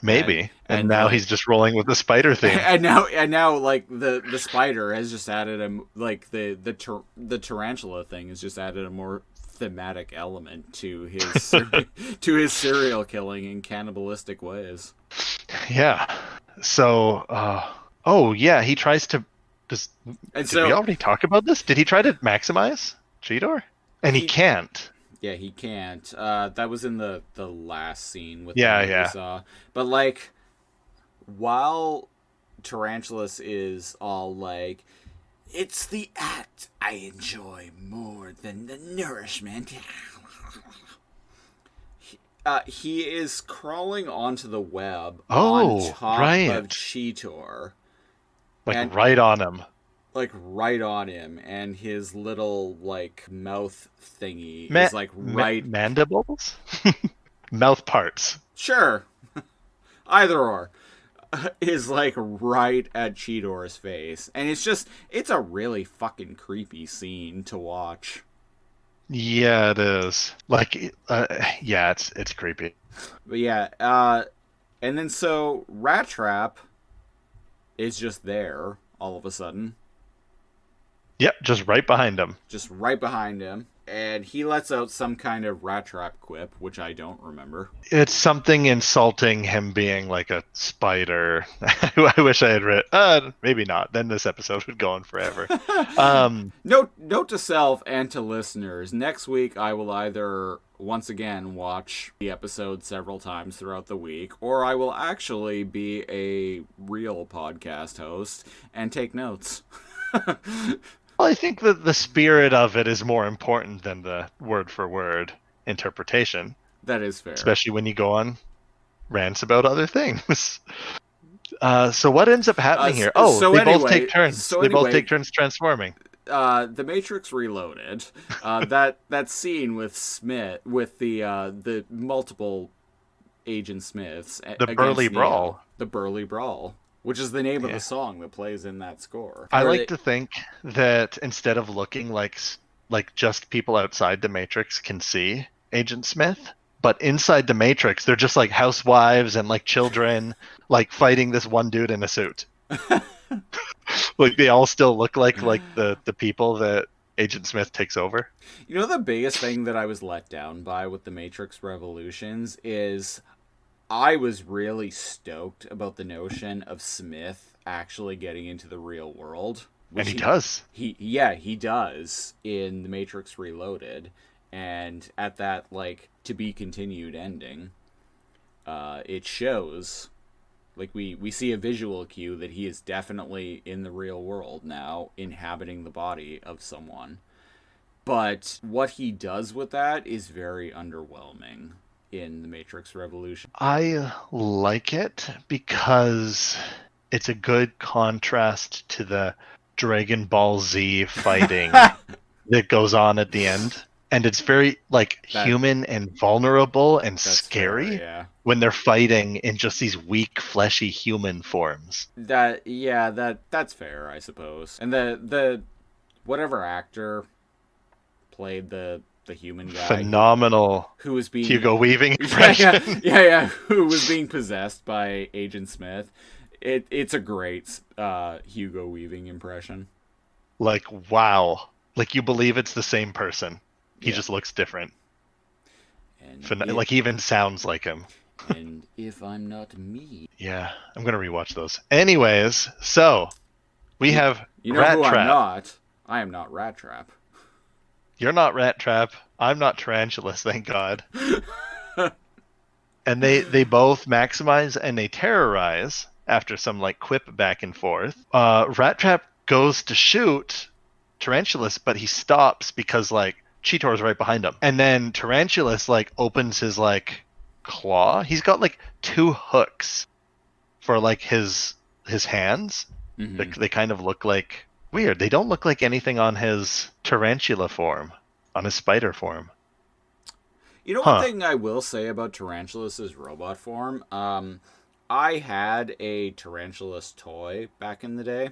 [SPEAKER 1] Maybe. And now like, he's just rolling with the spider thing.
[SPEAKER 3] And now like the spider has just added a like the tarantula thing has just added a more thematic element to his to his serial killing in cannibalistic ways.
[SPEAKER 1] Yeah. So oh yeah, he tries to did we already talk about this? Did he try to maximize Cheetor? And he can't.
[SPEAKER 3] Yeah, he can't. That was in the last scene with
[SPEAKER 1] we
[SPEAKER 3] saw. But like, while Tarantulus is all like, "It's the act I enjoy more than the nourishment," he is crawling onto the web on top of Cheetor,
[SPEAKER 1] like right on him.
[SPEAKER 3] Like right on him, and his little like mouth thingy is like right
[SPEAKER 1] mandibles, mouth parts.
[SPEAKER 3] Sure, either or. is like right at Cheetor's face, and it's a really fucking creepy scene to watch.
[SPEAKER 1] Yeah, it is. Like, yeah, it's creepy.
[SPEAKER 3] But yeah, and then so Rattrap is just there all of a sudden,
[SPEAKER 1] Yep, just right behind him.
[SPEAKER 3] just right behind him, and he lets out some kind of Rattrap quip, which I don't remember.
[SPEAKER 1] It's something insulting him being like a spider. I wish I had read. Maybe not. Then this episode would go on forever.
[SPEAKER 3] Note to self and to listeners: next week I will either once again watch the episode several times throughout the week, or I will actually be a real podcast host and take notes.
[SPEAKER 1] Well, I think that the spirit of it is more important than the word for word interpretation,
[SPEAKER 3] That is fair.
[SPEAKER 1] especially when you go on rants about other things. So what ends up happening here? Oh,
[SPEAKER 3] so
[SPEAKER 1] they
[SPEAKER 3] anyway-
[SPEAKER 1] both take turns.
[SPEAKER 3] so
[SPEAKER 1] They both
[SPEAKER 3] anyway-
[SPEAKER 1] take turns transforming.
[SPEAKER 3] The Matrix Reloaded, that scene with Smith, with the multiple Agent Smiths,
[SPEAKER 1] The Burly Brawl.
[SPEAKER 3] the Burly Brawl, which is the name of
[SPEAKER 1] Yeah.
[SPEAKER 3] the song that plays in that score.
[SPEAKER 1] I
[SPEAKER 3] Where
[SPEAKER 1] like to think that instead of looking like just people outside the Matrix can see Agent Smith, but inside the Matrix they're just like housewives and like children like fighting this one dude in a suit. Like they all still look like the people that Agent Smith takes over.
[SPEAKER 3] You know, the biggest thing that I was let down by with the Matrix Revolutions is I was really stoked about the notion of Smith actually getting into the real world.
[SPEAKER 1] And
[SPEAKER 3] which
[SPEAKER 1] he does.
[SPEAKER 3] He does in The Matrix Reloaded. And at that, like, to be continued ending, it shows, like, we see a visual cue that he is definitely in the real world now, inhabiting the body of someone. But what he does with that is very underwhelming in The Matrix Revolution.
[SPEAKER 1] I like it because it's a good contrast to the Dragon Ball Z fighting that goes on at the end. And it's very like human and vulnerable and scary
[SPEAKER 3] fair,
[SPEAKER 1] when they're fighting in just these weak, fleshy human forms.
[SPEAKER 3] that's fair, I suppose. And the whatever actor played the human guy,
[SPEAKER 1] Phenomenal
[SPEAKER 3] who was being
[SPEAKER 1] Hugo Weaving impression.
[SPEAKER 3] who was being possessed by Agent Smith. It's a great Hugo Weaving impression.
[SPEAKER 1] Like, wow. Like, you believe it's the same person. He just looks different.
[SPEAKER 3] And
[SPEAKER 1] Like, he even sounds like him.
[SPEAKER 3] and if I'm not me,
[SPEAKER 1] Yeah, I'm going to rewatch those. Anyways, so we have
[SPEAKER 3] you know who I'm
[SPEAKER 1] Rattrap.
[SPEAKER 3] not. I am not Rattrap.
[SPEAKER 1] You're not Rattrap. I'm not Tarantulus, thank God. And they both maximize and they terrorize after some like quip back and forth. Rattrap goes to shoot Tarantulus, but he stops because like Cheetor's right behind him. And then Tarantulus like opens his like claw. He's got like two hooks for like his hands.
[SPEAKER 3] Mm-hmm.
[SPEAKER 1] They kind of look like weird. They don't look like anything on his tarantula form, on his spider form.
[SPEAKER 3] You know, one thing I will say about Tarantulas' robot form, I had a Tarantulas toy back in the day.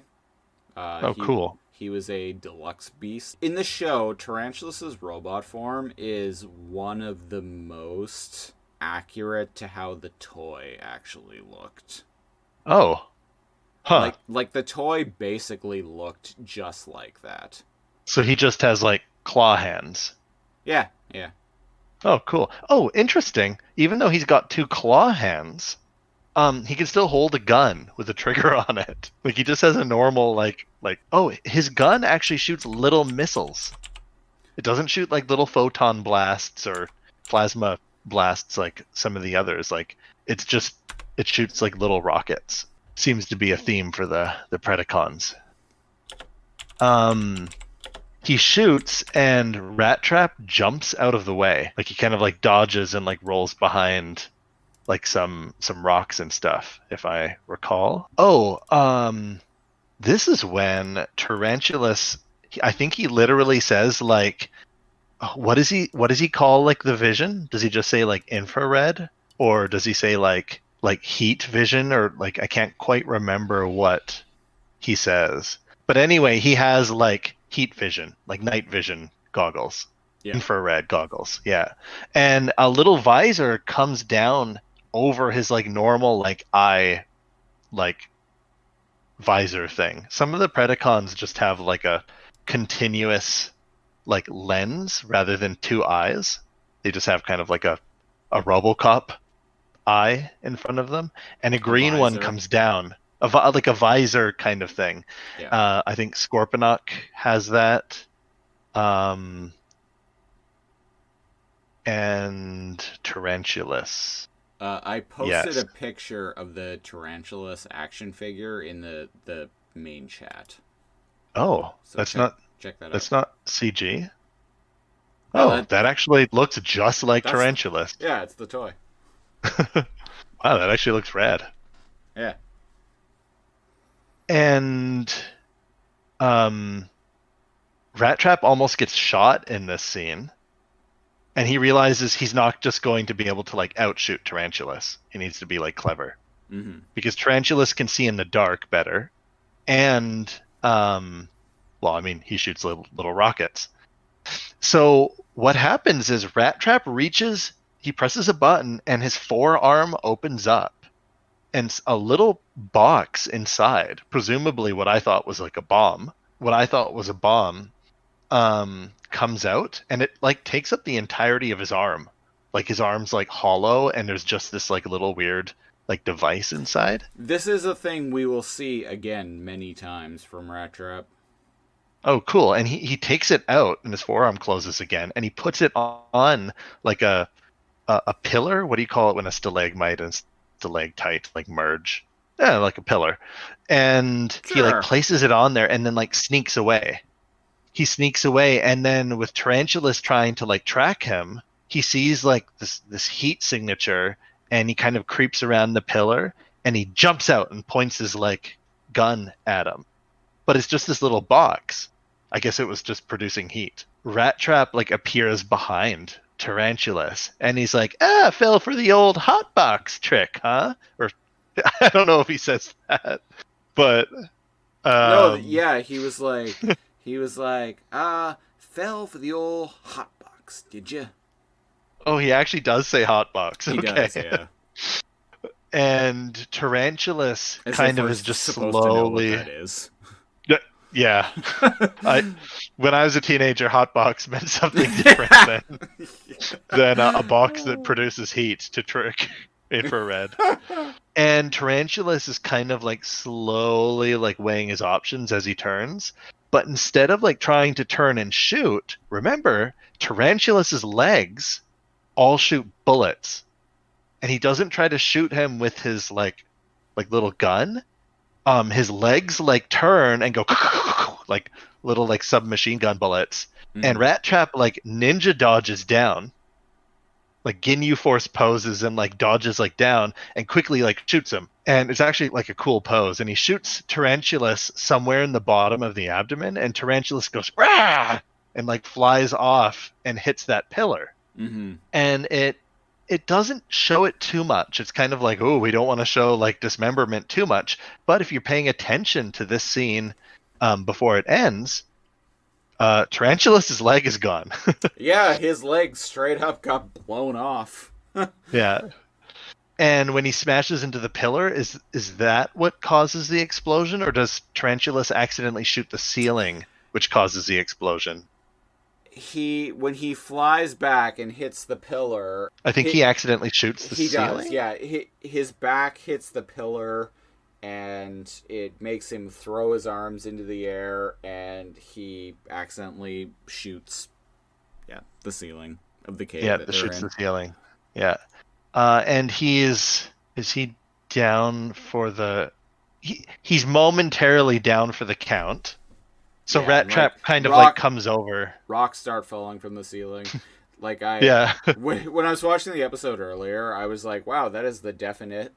[SPEAKER 1] Cool.
[SPEAKER 3] He was a deluxe beast. In the show, Tarantulas' robot form is one of the most accurate to how the toy actually looked.
[SPEAKER 1] Oh. Huh.
[SPEAKER 3] Like the toy basically looked just like that.
[SPEAKER 1] So he just has like claw hands.
[SPEAKER 3] Yeah.
[SPEAKER 1] Oh, cool. Oh, interesting. Even though he's got two claw hands, he can still hold a gun with a trigger on it. Like he just has a normal like oh, his gun actually shoots little missiles. It doesn't shoot like little photon blasts or plasma blasts like some of the others. Like it shoots like little rockets. Seems to be a theme for the Predacons. He shoots and Rattrap jumps out of the way. Like he kind of like dodges and like rolls behind like some rocks and stuff, if I recall. This is when Tarantulus, I think he literally says like, what does he call like the vision? Does he just say like infrared? Or does he say like like heat vision, or like I can't quite remember what he says. But anyway, he has like heat vision, like night vision goggles,
[SPEAKER 3] Yeah.
[SPEAKER 1] infrared goggles. Yeah. And a little visor comes down over his like normal like eye like visor thing. Some of the Predacons just have like a continuous like lens rather than two eyes. They just have kind of like a RoboCop eye in front of them, and a
[SPEAKER 3] A
[SPEAKER 1] green one
[SPEAKER 3] visor.
[SPEAKER 1] comes down, like a visor kind of thing.
[SPEAKER 3] Yeah.
[SPEAKER 1] I think Scorponok has that, um, and Tarantulus.
[SPEAKER 3] I posted
[SPEAKER 1] Yes.
[SPEAKER 3] a picture of the Tarantulus action figure in the main chat.
[SPEAKER 1] Oh,
[SPEAKER 3] So check that out.
[SPEAKER 1] that's not CG.
[SPEAKER 3] No,
[SPEAKER 1] Oh, that actually looks just like
[SPEAKER 3] that's
[SPEAKER 1] Tarantulus.
[SPEAKER 3] yeah, it's the toy.
[SPEAKER 1] Wow, that actually looks rad.
[SPEAKER 3] Yeah.
[SPEAKER 1] And um, Rattrap almost gets shot in this scene, and he realizes he's not just going to be able to like outshoot Tarantulus. He needs to be like clever, because Tarantulus can see in the dark better, and well, I mean, he shoots little rockets. So what happens is Rattrap reaches, he presses a button, and his forearm opens up, and a little box inside, presumably what I thought was like a bomb, comes out, and it like takes up the entirety of his arm. Like his arm's like hollow, and there's just this like little weird like device inside.
[SPEAKER 3] This is a thing we will see again many times from Rattrap.
[SPEAKER 1] Oh, cool. And he takes it out, and his forearm closes again, and he puts it on like a pillar. What do you call it when a stalagmite and stalactite like merge? Yeah, like a pillar. And he like
[SPEAKER 3] Sure.
[SPEAKER 1] places it on there and then like sneaks away. He sneaks away, and then with Tarantulus trying to like track him, he sees like this heat signature, and he kind of creeps around the pillar, and he jumps out and points his like gun at him. But it's just this little box. I guess it was just producing heat. Rattrap like appears behind Tarantulus, and he's like, fell for the old hot box trick, huh? Or I don't know if he says that, but
[SPEAKER 3] No, yeah, he was like, fell for the old hot box, did you?
[SPEAKER 1] oh, he actually does say hot box.
[SPEAKER 3] He
[SPEAKER 1] Okay.
[SPEAKER 3] does, yeah.
[SPEAKER 1] And Tarantulus
[SPEAKER 3] As
[SPEAKER 1] kind
[SPEAKER 3] if
[SPEAKER 1] of
[SPEAKER 3] we're
[SPEAKER 1] is just
[SPEAKER 3] supposed to know what
[SPEAKER 1] slowly.
[SPEAKER 3] that is.
[SPEAKER 1] Yeah. When I was a teenager, hot box meant something different than a box that produces heat to trick infrared. And Tarantulus is kind of like slowly like weighing his options as he turns. But instead of like trying to turn and shoot, remember, Tarantulas's legs all shoot bullets. And he doesn't try to shoot him with his like little gun. His legs like turn and go like little like submachine gun bullets. And Rattrap like ninja dodges down, like Ginyu Force poses and like dodges like down and quickly like shoots him. And it's actually like a cool pose. And he shoots Tarantulus somewhere in the bottom of the abdomen, and Tarantulus goes rah and like flies off and hits that pillar. And it doesn't show it too much. It's kind of like, oh, we don't want to show like dismemberment too much. But if you're paying attention to this scene before it ends, Tarantulas's leg is gone.
[SPEAKER 3] Yeah, his leg straight up got blown off.
[SPEAKER 1] Yeah. And when he smashes into the pillar, is that what causes the explosion, or does Tarantulus accidentally shoot the ceiling, which causes the explosion?
[SPEAKER 3] When he flies back and hits the pillar,
[SPEAKER 1] I think he accidentally shoots the ceiling.
[SPEAKER 3] Does, yeah. His back hits the pillar, and it makes him throw his arms into the air, and he accidentally shoots, the ceiling of the cave.
[SPEAKER 1] Yeah,
[SPEAKER 3] that
[SPEAKER 1] shoots
[SPEAKER 3] in.
[SPEAKER 1] the ceiling. Yeah, and is he down for the? He's momentarily down for the count. So Rattrap kind of like comes over.
[SPEAKER 3] Rocks start falling from the ceiling. Like when I was watching the episode earlier, I was like, "Wow, that is the definite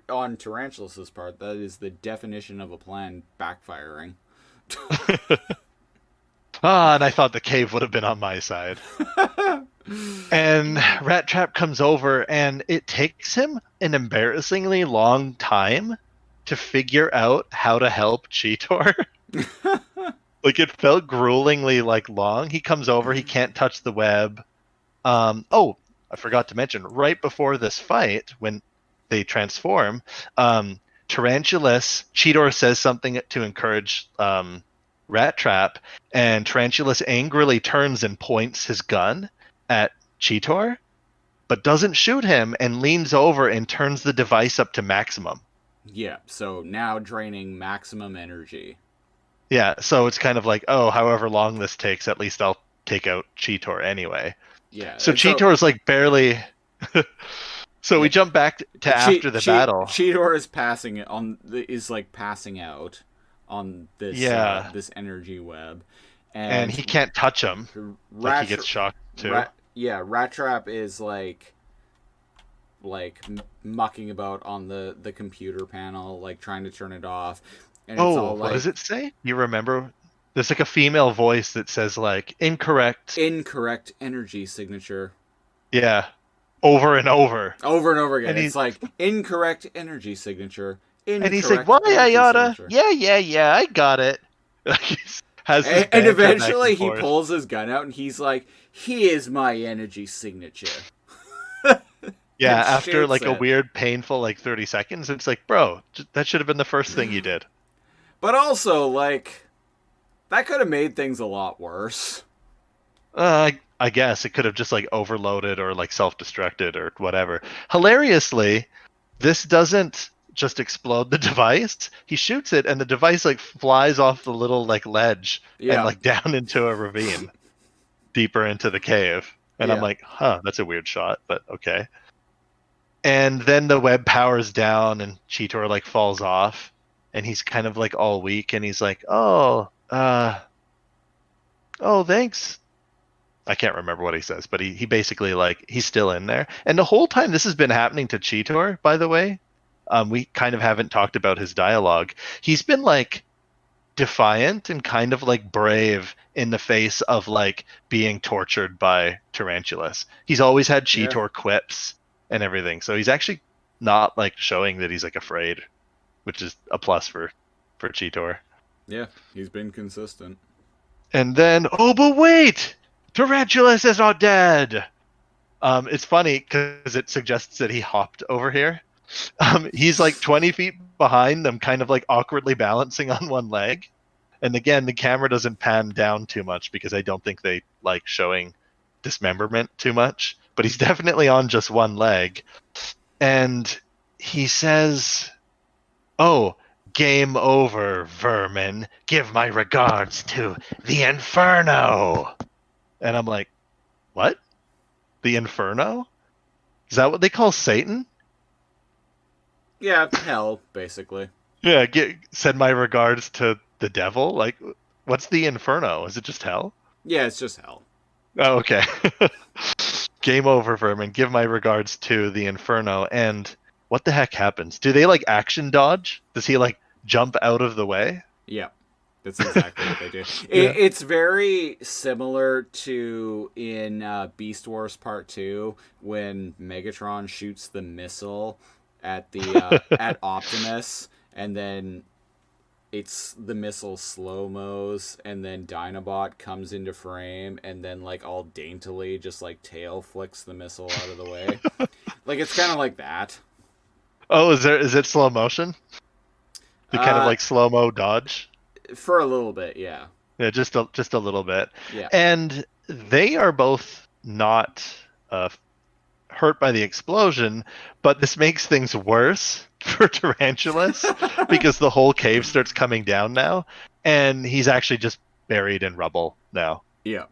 [SPEAKER 3] on Tarantulus's part. That is the definition of a plan backfiring."
[SPEAKER 1] And I thought the cave would have been on my side. And Rattrap comes over, and it takes him an embarrassingly long time to figure out how to help Cheetor. Like, it felt gruelingly like long. He comes over, he can't touch the web. Oh, I forgot to mention, right before this fight, when they transform, Tarantulus, Cheetor says something to encourage Rattrap, and Tarantulus angrily turns and points his gun at Cheetor, but doesn't shoot him, and leans over and turns the device up to maximum.
[SPEAKER 3] Yeah, so now draining maximum energy.
[SPEAKER 1] Yeah, so it's kind of like, oh, however long this takes, at least I'll take out Cheetor anyway.
[SPEAKER 3] Yeah.
[SPEAKER 1] So
[SPEAKER 3] and so-
[SPEAKER 1] Cheetor's like barely. So we
[SPEAKER 3] Yeah.
[SPEAKER 1] jump back to after the battle.
[SPEAKER 3] Cheetor is passing out on this
[SPEAKER 1] Yeah.
[SPEAKER 3] this energy web,
[SPEAKER 1] And he can't touch him. Like, he gets shocked too.
[SPEAKER 3] Rattrap is like mucking about on the computer panel, like trying to turn it off. And it's all like,
[SPEAKER 1] what does it say? You remember? There's like a female voice that says like incorrect
[SPEAKER 3] energy signature.
[SPEAKER 1] Yeah. Over and over.
[SPEAKER 3] Over and over again.
[SPEAKER 1] And
[SPEAKER 3] it's like incorrect energy signature.
[SPEAKER 1] And he's like, why I oughta? Yeah, I got it. And
[SPEAKER 3] eventually he pulls his gun out and he's like, here's my energy signature.
[SPEAKER 1] Yeah, after like a weird, painful like 30 seconds, it's like, bro, that should have been the first thing you did.
[SPEAKER 3] But also, like, that could have made things a lot worse.
[SPEAKER 1] I guess it could have just like overloaded or like self-destructed or whatever. Hilariously, this doesn't just explode the device. He shoots it and the device like flies off the little like ledge and like down into a ravine deeper into the cave. And I'm like, that's a weird shot, but okay. And then the web powers down and Cheetor like falls off and he's kind of like all weak and he's like, oh, thanks. I can't remember what he says, but he basically like, he's still in there. And the whole time this has been happening to Cheetor, by the way, we kind of haven't talked about his dialogue. He's been like defiant and kind of like brave in the face of like being tortured by Tarantulus. He's always had Cheetor quips and everything. So he's actually not like showing that he's like afraid, which is a plus for Cheetor.
[SPEAKER 3] Yeah, he's been consistent.
[SPEAKER 1] And then, oh, but wait! Tarantulus is not dead! It's funny because it suggests that he hopped over here. He's like 20 feet behind them, kind of like awkwardly balancing on one leg. And again, the camera doesn't pan down too much because I don't think they like showing dismemberment too much. But he's definitely on just one leg. And he says, oh, game over, vermin. Give my regards to the Inferno. And I'm like, what? The Inferno? Is that what they call Satan?
[SPEAKER 3] Yeah, hell, basically.
[SPEAKER 1] Yeah, send my regards to the devil. Like, what's the Inferno? Is it just hell?
[SPEAKER 3] Yeah, it's just hell.
[SPEAKER 1] Oh, okay. Game over, vermin. Give my regards to the Inferno. And what the heck happens? Do they like action dodge? Does he like jump out of the way?
[SPEAKER 3] Yeah, that's exactly what they do. It's very similar to in Beast Wars Part 2 when Megatron shoots the missile at the at Optimus, and then the missile slow-mos, and then Dinobot comes into frame, and then like all daintily just like tail flicks the missile out of the way. Like, it's kind of like that.
[SPEAKER 1] Oh, is it slow motion? The kind of like slow-mo dodge?
[SPEAKER 3] For a little bit, yeah.
[SPEAKER 1] Yeah, just a little bit.
[SPEAKER 3] Yeah.
[SPEAKER 1] And they are both not hurt by the explosion, but this makes things worse for Tarantulus because the whole cave starts coming down now, and he's actually just buried in rubble now.
[SPEAKER 3] Yeah.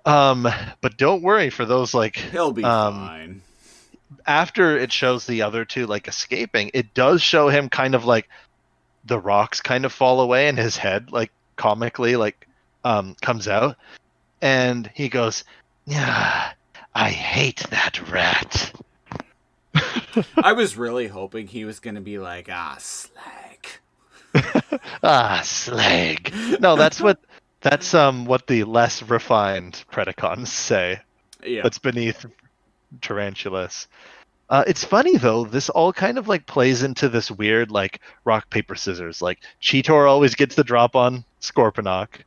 [SPEAKER 1] But don't worry for those like
[SPEAKER 3] he'll be fine.
[SPEAKER 1] After it shows the other two like escaping, it does show him kind of like the rocks kind of fall away and his head like comically like comes out, and he goes, yeah, I hate that rat.
[SPEAKER 3] I was really hoping he was going to be like, slag.
[SPEAKER 1] Slag. No, that's what the less refined Predacons say.
[SPEAKER 3] Yeah.
[SPEAKER 1] that's beneath Tarantulus. It's funny though. This all kind of like plays into this weird like rock paper scissors. Like Cheetor always gets the drop on Scorponok.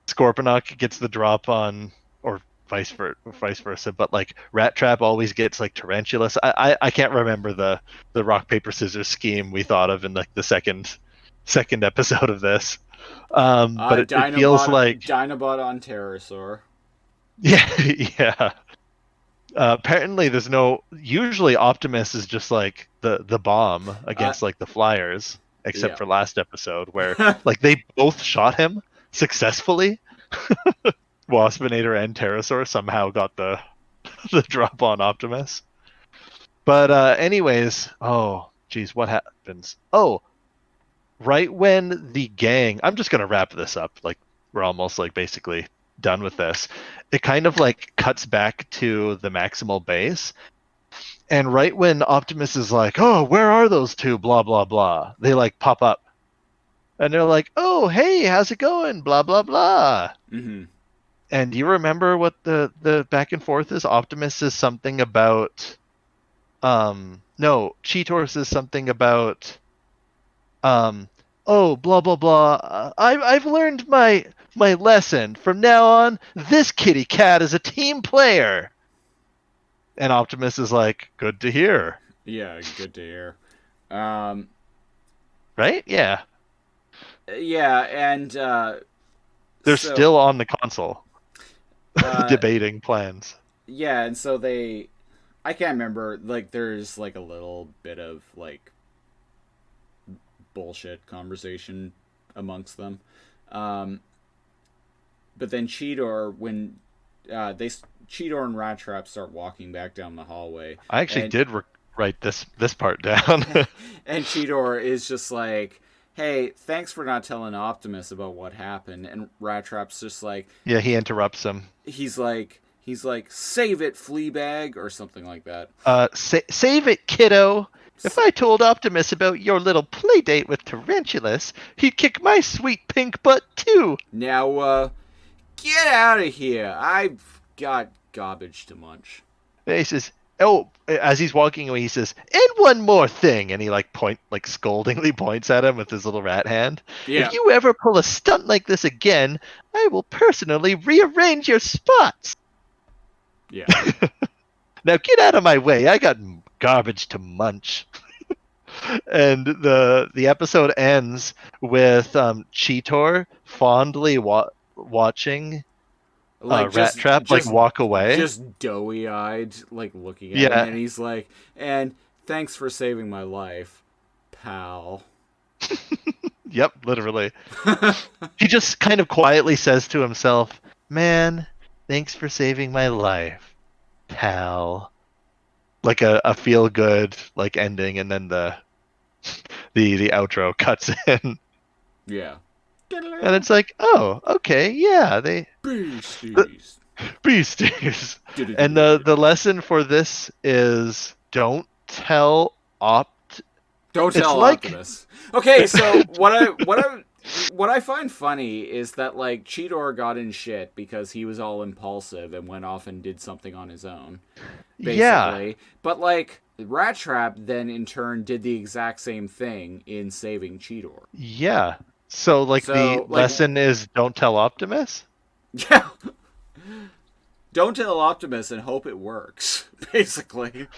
[SPEAKER 1] Scorponok gets the drop on, or vice versa. But like Rattrap always gets like Tarantulus. I can't remember the rock paper scissors scheme we thought of in like the second episode of this. But it feels like
[SPEAKER 3] Dinobot on Pterosaur.
[SPEAKER 1] yeah yeah. Apparently, there's no. Usually, Optimus is just like the bomb against like the Flyers, except
[SPEAKER 3] Yeah.
[SPEAKER 1] for last episode where like they both shot him successfully. Waspinator and Pterosaur somehow got the drop on Optimus. But anyways, oh geez, what happens? Oh, right when the gang. I'm just gonna wrap this up. Like we're almost like basically done with this. It kind of like cuts back to the Maximal base, and right when Optimus is like, "Oh, where are those two?" Blah blah blah. They like pop up, and they're like, "Oh, hey, how's it going?" Blah blah blah.
[SPEAKER 3] Mm-hmm.
[SPEAKER 1] And you remember what the back and forth is? Optimus says something about, no, Cheetor says something about, oh, blah blah blah. I've learned my lesson. From now on, this kitty cat is a team player. And Optimus is like, good to hear.
[SPEAKER 3] Yeah, good to hear.
[SPEAKER 1] Right? Yeah.
[SPEAKER 3] Yeah, and
[SPEAKER 1] They're
[SPEAKER 3] so,
[SPEAKER 1] still on the console debating plans.
[SPEAKER 3] Yeah, and so I can't remember. Like, there's like a little bit of like bullshit conversation amongst them. But then Cheetor, when Cheetor and Rattrap start walking back down the hallway.
[SPEAKER 1] I actually did write this part down.
[SPEAKER 3] And Cheetor is just like, "Hey, thanks for not telling Optimus about what happened." And Rattrap's just like,
[SPEAKER 1] yeah, he interrupts him.
[SPEAKER 3] He's like, "Save it, Fleabag," or something like that.
[SPEAKER 1] Save it, kiddo. If I told Optimus about your little play date with Tarantulus, he'd kick my sweet pink butt too.
[SPEAKER 3] Now, get out of here. I've got garbage to munch.
[SPEAKER 1] And he says, oh, as he's walking away, he says, and one more thing. And he scoldingly points at him with his little rat hand.
[SPEAKER 3] Yeah.
[SPEAKER 1] If you ever pull a stunt like this again, I will personally rearrange your spots.
[SPEAKER 3] Yeah.
[SPEAKER 1] Now get out of my way. I got garbage to munch. And the episode ends with Cheetor fondly watching Rattrap walk away,
[SPEAKER 3] just doughy-eyed, like looking at him, and he's like, "And thanks for saving my life, pal."
[SPEAKER 1] Yep, literally. He just kind of quietly says to himself, "Man, thanks for saving my life, pal." Like a feel good like ending, and then the outro cuts in.
[SPEAKER 3] Yeah.
[SPEAKER 1] And it's like, oh, okay, yeah, they
[SPEAKER 3] Beasties.
[SPEAKER 1] beasties. And the lesson for this is don't tell
[SPEAKER 3] Optimus. Okay, so what I find funny is that like Cheetor got in shit because he was all impulsive and went off and did something on his own. Basically.
[SPEAKER 1] Yeah.
[SPEAKER 3] But like Rattrap then in turn did the exact same thing in saving Cheetor.
[SPEAKER 1] Yeah. So the lesson is don't tell Optimus?
[SPEAKER 3] Yeah. Don't tell Optimus and hope it works, basically.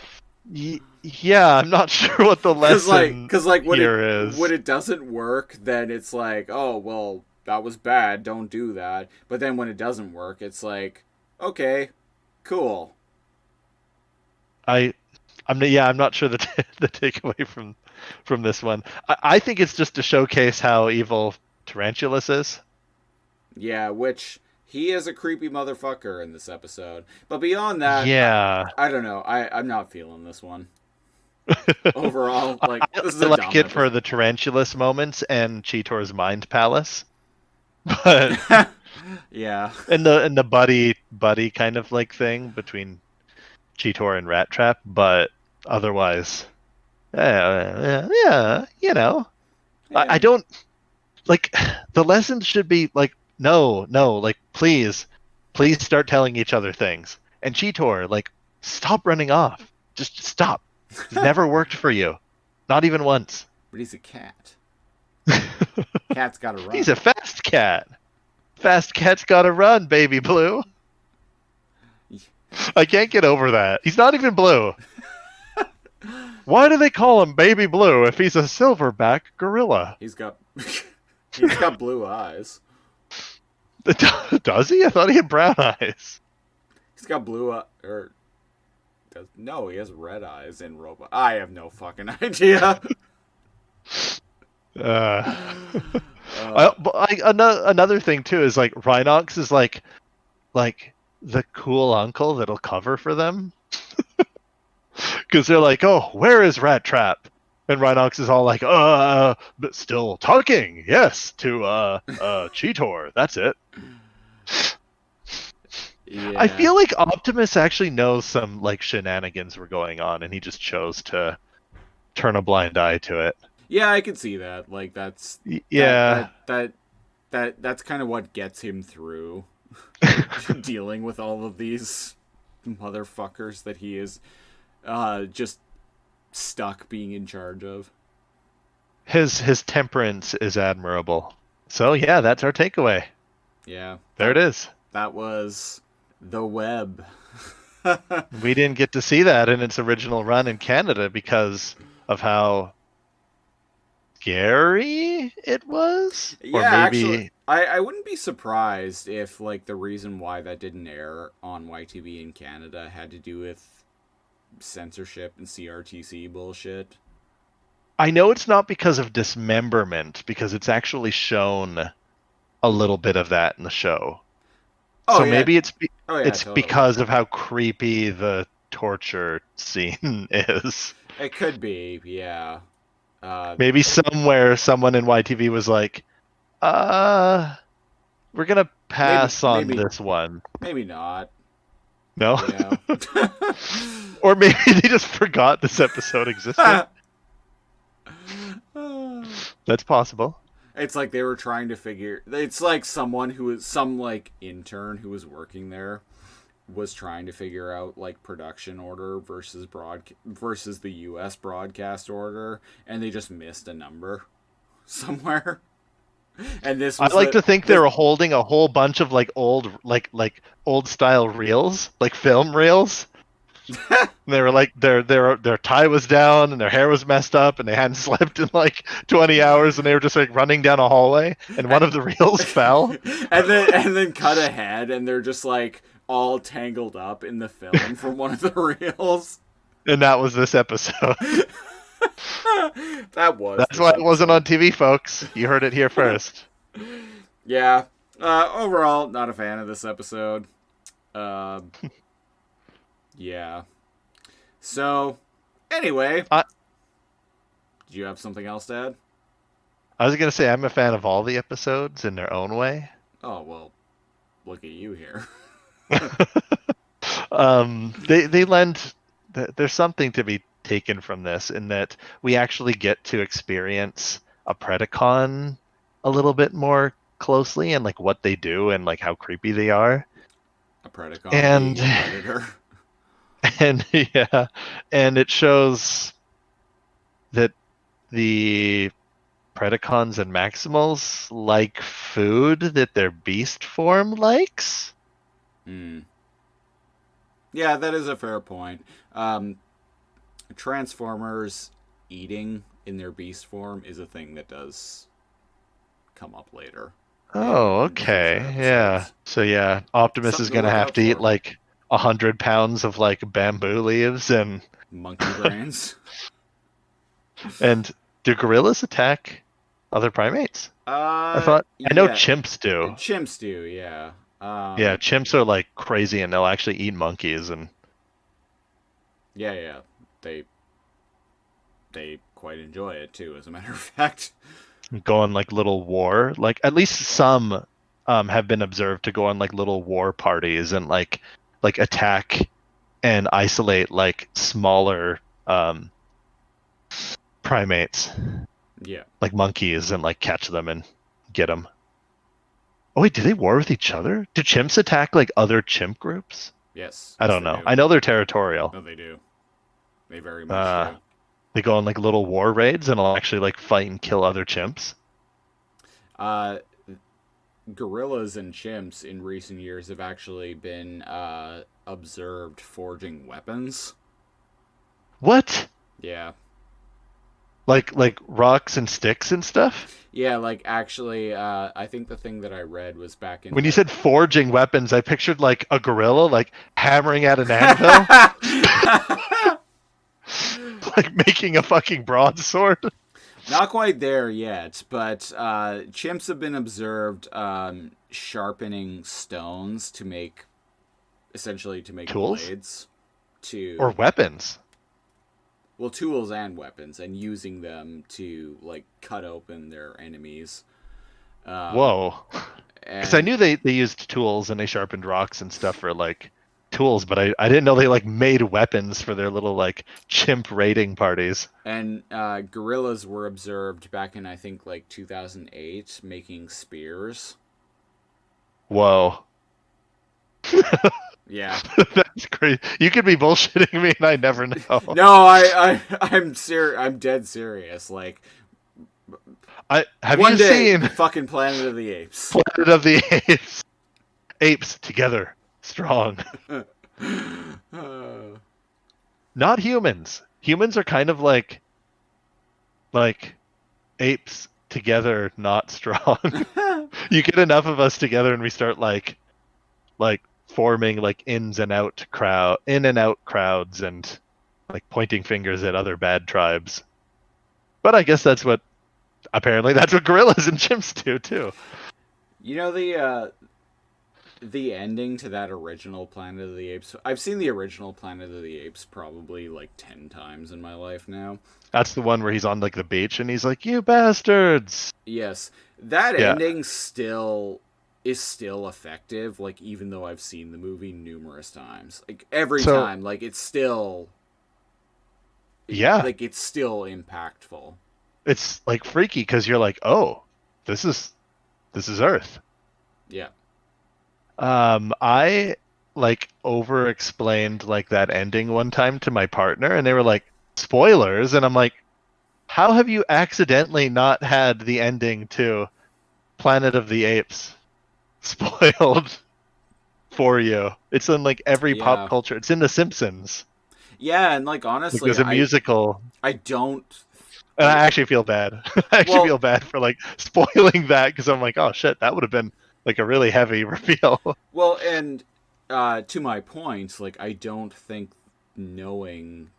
[SPEAKER 1] Yeah, I'm not sure what the lesson
[SPEAKER 3] when it doesn't work, then it's like, oh, well, that was bad, don't do that. But then when it doesn't work, it's like, okay, cool. I'm
[SPEAKER 1] not sure the takeaway from this one. I think it's just to showcase how evil Tarantulus is.
[SPEAKER 3] Yeah, which he is a creepy motherfucker in this episode. But beyond that,
[SPEAKER 1] yeah,
[SPEAKER 3] I don't know. I'm not feeling this one. Overall, like this is
[SPEAKER 1] I like it for the Tarantulus moments and Cheetor's mind palace, but
[SPEAKER 3] yeah,
[SPEAKER 1] and the buddy kind of like thing between Cheetor and Rattrap, but otherwise, yeah, you know, yeah. I don't like the lessons should be like no, like please start telling each other things. And Cheetor, like, stop running off. Just stop. He's never worked for you. Not even once.
[SPEAKER 3] But he's a cat. Cat's gotta run.
[SPEAKER 1] He's a fast cat. Fast cat's gotta run, baby blue. I can't get over that. He's not even blue. Why do they call him Baby Blue if he's a silverback gorilla?
[SPEAKER 3] He's got blue eyes.
[SPEAKER 1] Does he? I thought he had brown eyes.
[SPEAKER 3] He's got no, he has red eyes in Robot. I have no fucking idea.
[SPEAKER 1] Another thing too is like Rhinox is like the cool uncle that'll cover for them. Because they're like, oh, where is Rattrap? And Rhinox is all like, but still talking, yes, to Cheetor. That's it.
[SPEAKER 3] Yeah.
[SPEAKER 1] I feel like Optimus actually knows some like shenanigans were going on, and he just chose to turn a blind eye to it.
[SPEAKER 3] Yeah, I can see that. Like that's that's kind of what gets him through dealing with all of these motherfuckers that he is just stuck being in charge of.
[SPEAKER 1] His temperance is admirable. So yeah, that's our takeaway.
[SPEAKER 3] Yeah.
[SPEAKER 1] There it is.
[SPEAKER 3] That was The Web.
[SPEAKER 1] We didn't get to see that in its original run in Canada because of how scary it was.
[SPEAKER 3] Yeah,
[SPEAKER 1] or maybe
[SPEAKER 3] actually, I wouldn't be surprised if like the reason why that didn't air on YTV in Canada had to do with censorship and CRTC bullshit.
[SPEAKER 1] I know it's not because of dismemberment, because it's actually shown a little bit of that in the show.
[SPEAKER 3] Oh,
[SPEAKER 1] so
[SPEAKER 3] yeah.
[SPEAKER 1] maybe it's
[SPEAKER 3] Totally.
[SPEAKER 1] because of how creepy the torture scene is.
[SPEAKER 3] It could be, yeah.
[SPEAKER 1] Maybe somewhere someone in YTV was like, we're gonna pass on this one.
[SPEAKER 3] Maybe not.
[SPEAKER 1] No?
[SPEAKER 3] You know?
[SPEAKER 1] Or maybe they just forgot this episode existed. That's possible.
[SPEAKER 3] It's like they were trying to figure. It's like someone who was some like intern who was working there was trying to figure out like production order versus the U.S. broadcast order, and they just missed a number somewhere. And this was
[SPEAKER 1] I like to think they were holding a whole bunch of like old style reels, like film reels. And they were like their tie was down and their hair was messed up and they hadn't slept in like 20 hours and they were just like running down a hallway and one of the reels fell.
[SPEAKER 3] And then cut ahead and they're just like all tangled up in the film from one of the reels.
[SPEAKER 1] And that was this episode.
[SPEAKER 3] That's
[SPEAKER 1] why it wasn't on TV, folks. You heard it here first.
[SPEAKER 3] Yeah. Overall, not a fan of this episode. Yeah. So, anyway. Do you have something else to add?
[SPEAKER 1] I was going to say I'm a fan of all the episodes in their own way.
[SPEAKER 3] Oh, well, look at you here.
[SPEAKER 1] They lend... There's something to be taken from this in that we actually get to experience a Predacon a little bit more closely and like what they do and like how creepy they are.
[SPEAKER 3] A Predacon
[SPEAKER 1] and
[SPEAKER 3] being a predator.
[SPEAKER 1] And yeah, and it shows that the Predacons and Maximals like food that their beast form likes.
[SPEAKER 3] Yeah, that is a fair point. Transformers eating in their beast form is a thing that does come up later.
[SPEAKER 1] Oh, okay. Yeah. So yeah, Optimus is going to have to eat like 100 pounds of like bamboo leaves and
[SPEAKER 3] monkey brains.
[SPEAKER 1] And do gorillas attack other primates? I know chimps do.
[SPEAKER 3] Chimps do, yeah.
[SPEAKER 1] Yeah, chimps are like crazy and they'll actually eat monkeys and
[SPEAKER 3] yeah. They quite enjoy it too, as a matter of fact.
[SPEAKER 1] Go on like little war, like at least some have been observed to go on like little war parties and like attack and isolate like smaller primates.
[SPEAKER 3] Yeah.
[SPEAKER 1] Like monkeys and like catch them and get them. Oh wait, do they war with each other? Do chimps attack like other chimp groups?
[SPEAKER 3] Yes.
[SPEAKER 1] I
[SPEAKER 3] Yes,
[SPEAKER 1] don't
[SPEAKER 3] they
[SPEAKER 1] know.
[SPEAKER 3] do.
[SPEAKER 1] I know they're territorial.
[SPEAKER 3] No, they do. They very much do.
[SPEAKER 1] They go on like little war raids and will actually like fight and kill other chimps.
[SPEAKER 3] Uh, Gorillas and chimps in recent years have actually been observed forging weapons.
[SPEAKER 1] What?
[SPEAKER 3] Yeah.
[SPEAKER 1] Like rocks and sticks and stuff?
[SPEAKER 3] Yeah, like actually, I think the thing that I read was back in
[SPEAKER 1] When you
[SPEAKER 3] the...
[SPEAKER 1] said forging weapons, I pictured like a gorilla like hammering at an anvil, like making a fucking broadsword.
[SPEAKER 3] Not quite there yet, but chimps have been observed sharpening stones to make, essentially to make
[SPEAKER 1] Tools
[SPEAKER 3] blades,
[SPEAKER 1] or
[SPEAKER 3] to,
[SPEAKER 1] weapons.
[SPEAKER 3] well, tools and weapons, and using them to like cut open their enemies.
[SPEAKER 1] Whoa. Because I
[SPEAKER 3] And
[SPEAKER 1] knew they used tools and they sharpened rocks and stuff for like tools, but I didn't know they like made weapons for their little like chimp raiding parties.
[SPEAKER 3] gorillas were observed back in I think like 2008 making spears.
[SPEAKER 1] Whoa.
[SPEAKER 3] Yeah.
[SPEAKER 1] That's crazy. You could be bullshitting me and I never know.
[SPEAKER 3] No, I'm dead serious. Like
[SPEAKER 1] Have
[SPEAKER 3] one
[SPEAKER 1] you
[SPEAKER 3] day,
[SPEAKER 1] seen
[SPEAKER 3] fucking Planet of the Apes.
[SPEAKER 1] Planet of the Apes? Apes together, strong. Not humans. Humans are kind of like apes together, not strong. You get enough of us together and we start like forming like in and out crowds and like pointing fingers at other bad tribes. But I guess that's what gorillas and chimps do too.
[SPEAKER 3] You know the ending to that original Planet of the Apes. I've seen the original Planet of the Apes probably like 10 times in my life now.
[SPEAKER 1] That's the one where he's on like the beach and he's like, "You bastards!"
[SPEAKER 3] Yes, that
[SPEAKER 1] Yeah.
[SPEAKER 3] ending still is still effective. Like even though I've seen the movie numerous times, like every time, like it's still,
[SPEAKER 1] yeah,
[SPEAKER 3] like it's still impactful.
[SPEAKER 1] It's like freaky because you're like, "Oh, this is Earth."
[SPEAKER 3] Yeah.
[SPEAKER 1] I like over explained like that ending one time to my partner and they were like, "Spoilers," and I'm like, "How have you accidentally not had the ending to Planet of the Apes spoiled for you?" It's in like every pop
[SPEAKER 3] Yeah.
[SPEAKER 1] culture. It's in The Simpsons.
[SPEAKER 3] Yeah, and like
[SPEAKER 1] Like
[SPEAKER 3] honestly,
[SPEAKER 1] there's a musical.
[SPEAKER 3] I don't.
[SPEAKER 1] And I actually feel bad. I actually
[SPEAKER 3] Well-
[SPEAKER 1] feel bad for like spoiling that because I'm like, oh shit, that would have been like a really heavy reveal.
[SPEAKER 3] Well, and to my point, like I don't think knowing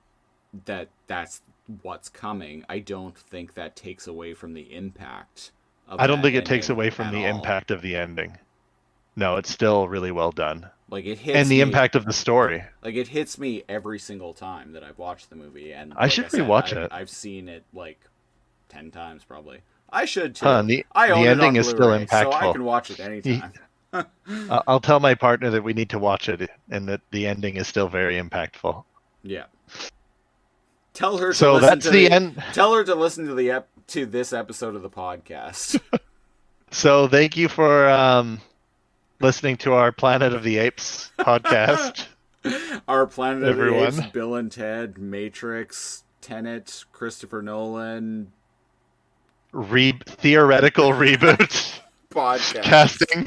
[SPEAKER 3] that that's what's coming, I don't think that takes away from the impact of
[SPEAKER 1] I don't
[SPEAKER 3] that
[SPEAKER 1] think it takes
[SPEAKER 3] ending
[SPEAKER 1] away from
[SPEAKER 3] at
[SPEAKER 1] the
[SPEAKER 3] all.
[SPEAKER 1] impact of the ending. No, it's still really well done.
[SPEAKER 3] Like it hits
[SPEAKER 1] And the
[SPEAKER 3] me,
[SPEAKER 1] impact of the story.
[SPEAKER 3] like it hits me every single time that I've watched the movie, and
[SPEAKER 1] I
[SPEAKER 3] like
[SPEAKER 1] should
[SPEAKER 3] said,
[SPEAKER 1] rewatch it.
[SPEAKER 3] I've seen it like 10 times probably. I should too.
[SPEAKER 1] Huh,
[SPEAKER 3] I own
[SPEAKER 1] the
[SPEAKER 3] it
[SPEAKER 1] ending
[SPEAKER 3] on
[SPEAKER 1] is still
[SPEAKER 3] Blu-ray, so I
[SPEAKER 1] impactful.
[SPEAKER 3] can watch it anytime.
[SPEAKER 1] I'll tell my partner that we need to watch it and that the ending is still very impactful.
[SPEAKER 3] Yeah. Tell her to
[SPEAKER 1] So
[SPEAKER 3] listen
[SPEAKER 1] that's
[SPEAKER 3] to
[SPEAKER 1] the end.
[SPEAKER 3] Tell her to listen to to this episode of the podcast.
[SPEAKER 1] So thank you for listening to our Planet of the Apes podcast.
[SPEAKER 3] Our Planet of the
[SPEAKER 1] Everyone.
[SPEAKER 3] Apes, Bill and Ted, Matrix, Tenet, Christopher Nolan
[SPEAKER 1] Theoretical reboot
[SPEAKER 3] podcast.
[SPEAKER 1] casting.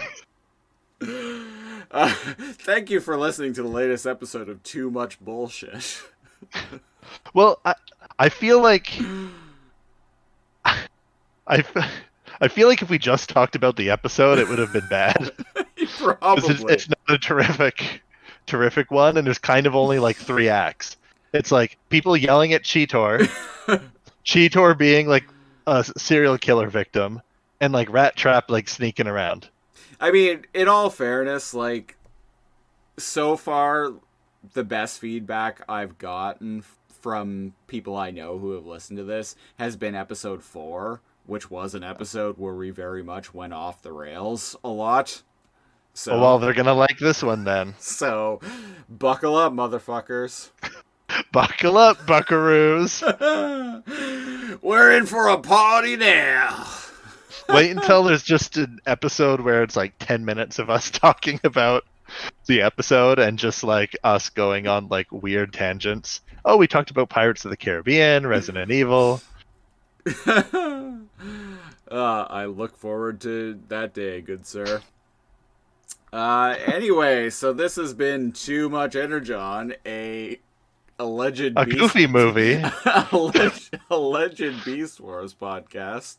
[SPEAKER 3] Thank you for listening to the latest episode of Too Much Bullshit.
[SPEAKER 1] Well, I feel like I feel like if we just talked about the episode, it would have been bad.
[SPEAKER 3] Probably.
[SPEAKER 1] It's not a terrific one, and there's kind of only like 3 acts. It's like people yelling at Cheetor, Cheetor being like a serial killer victim, and like Rattrap like sneaking around.
[SPEAKER 3] I mean, in all fairness, like, so far, the best feedback I've gotten from people I know who have listened to this has been episode 4, which was an episode where we very much went off the rails a lot. So,
[SPEAKER 1] Well, they're gonna like this one then.
[SPEAKER 3] So, buckle up, motherfuckers.
[SPEAKER 1] Buckle up, buckaroos.
[SPEAKER 3] We're in for a party now.
[SPEAKER 1] Wait until there's just an episode where it's like 10 minutes of us talking about the episode and just like us going on like weird tangents. Oh, we talked about Pirates of the Caribbean, Resident Evil.
[SPEAKER 3] I look forward to that day, good sir. Anyway, so this has been Too Much Energon, a beast,
[SPEAKER 1] Goofy movie.
[SPEAKER 3] alleged Beast Wars podcast.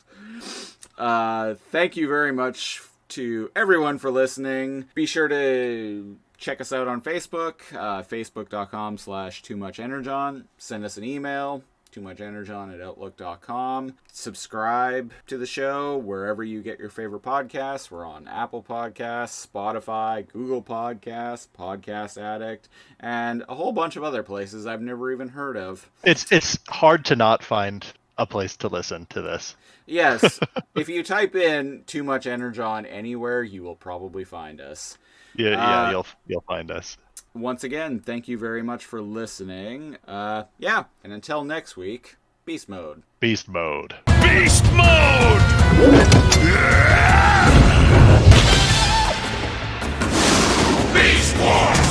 [SPEAKER 3] Thank you very much to everyone for listening. Be sure to check us out on Facebook, facebook.com/toomuchenergon. Send us an email, toomuchenergon@outlook.com. Subscribe to the show wherever you get your favorite podcasts. We're on Apple Podcasts, Spotify, Google Podcasts, Podcast Addict, and a whole bunch of other places I've never even heard of.
[SPEAKER 1] It's hard to not find a place to listen to this.
[SPEAKER 3] Yes, if you type in Too Much Energon anywhere, you will probably find us.
[SPEAKER 1] Yeah, you'll find us.
[SPEAKER 3] Once again, thank you very much for listening. And until next week, Beast Mode.
[SPEAKER 1] Beast Mode.
[SPEAKER 2] Beast mode! Beast Wars!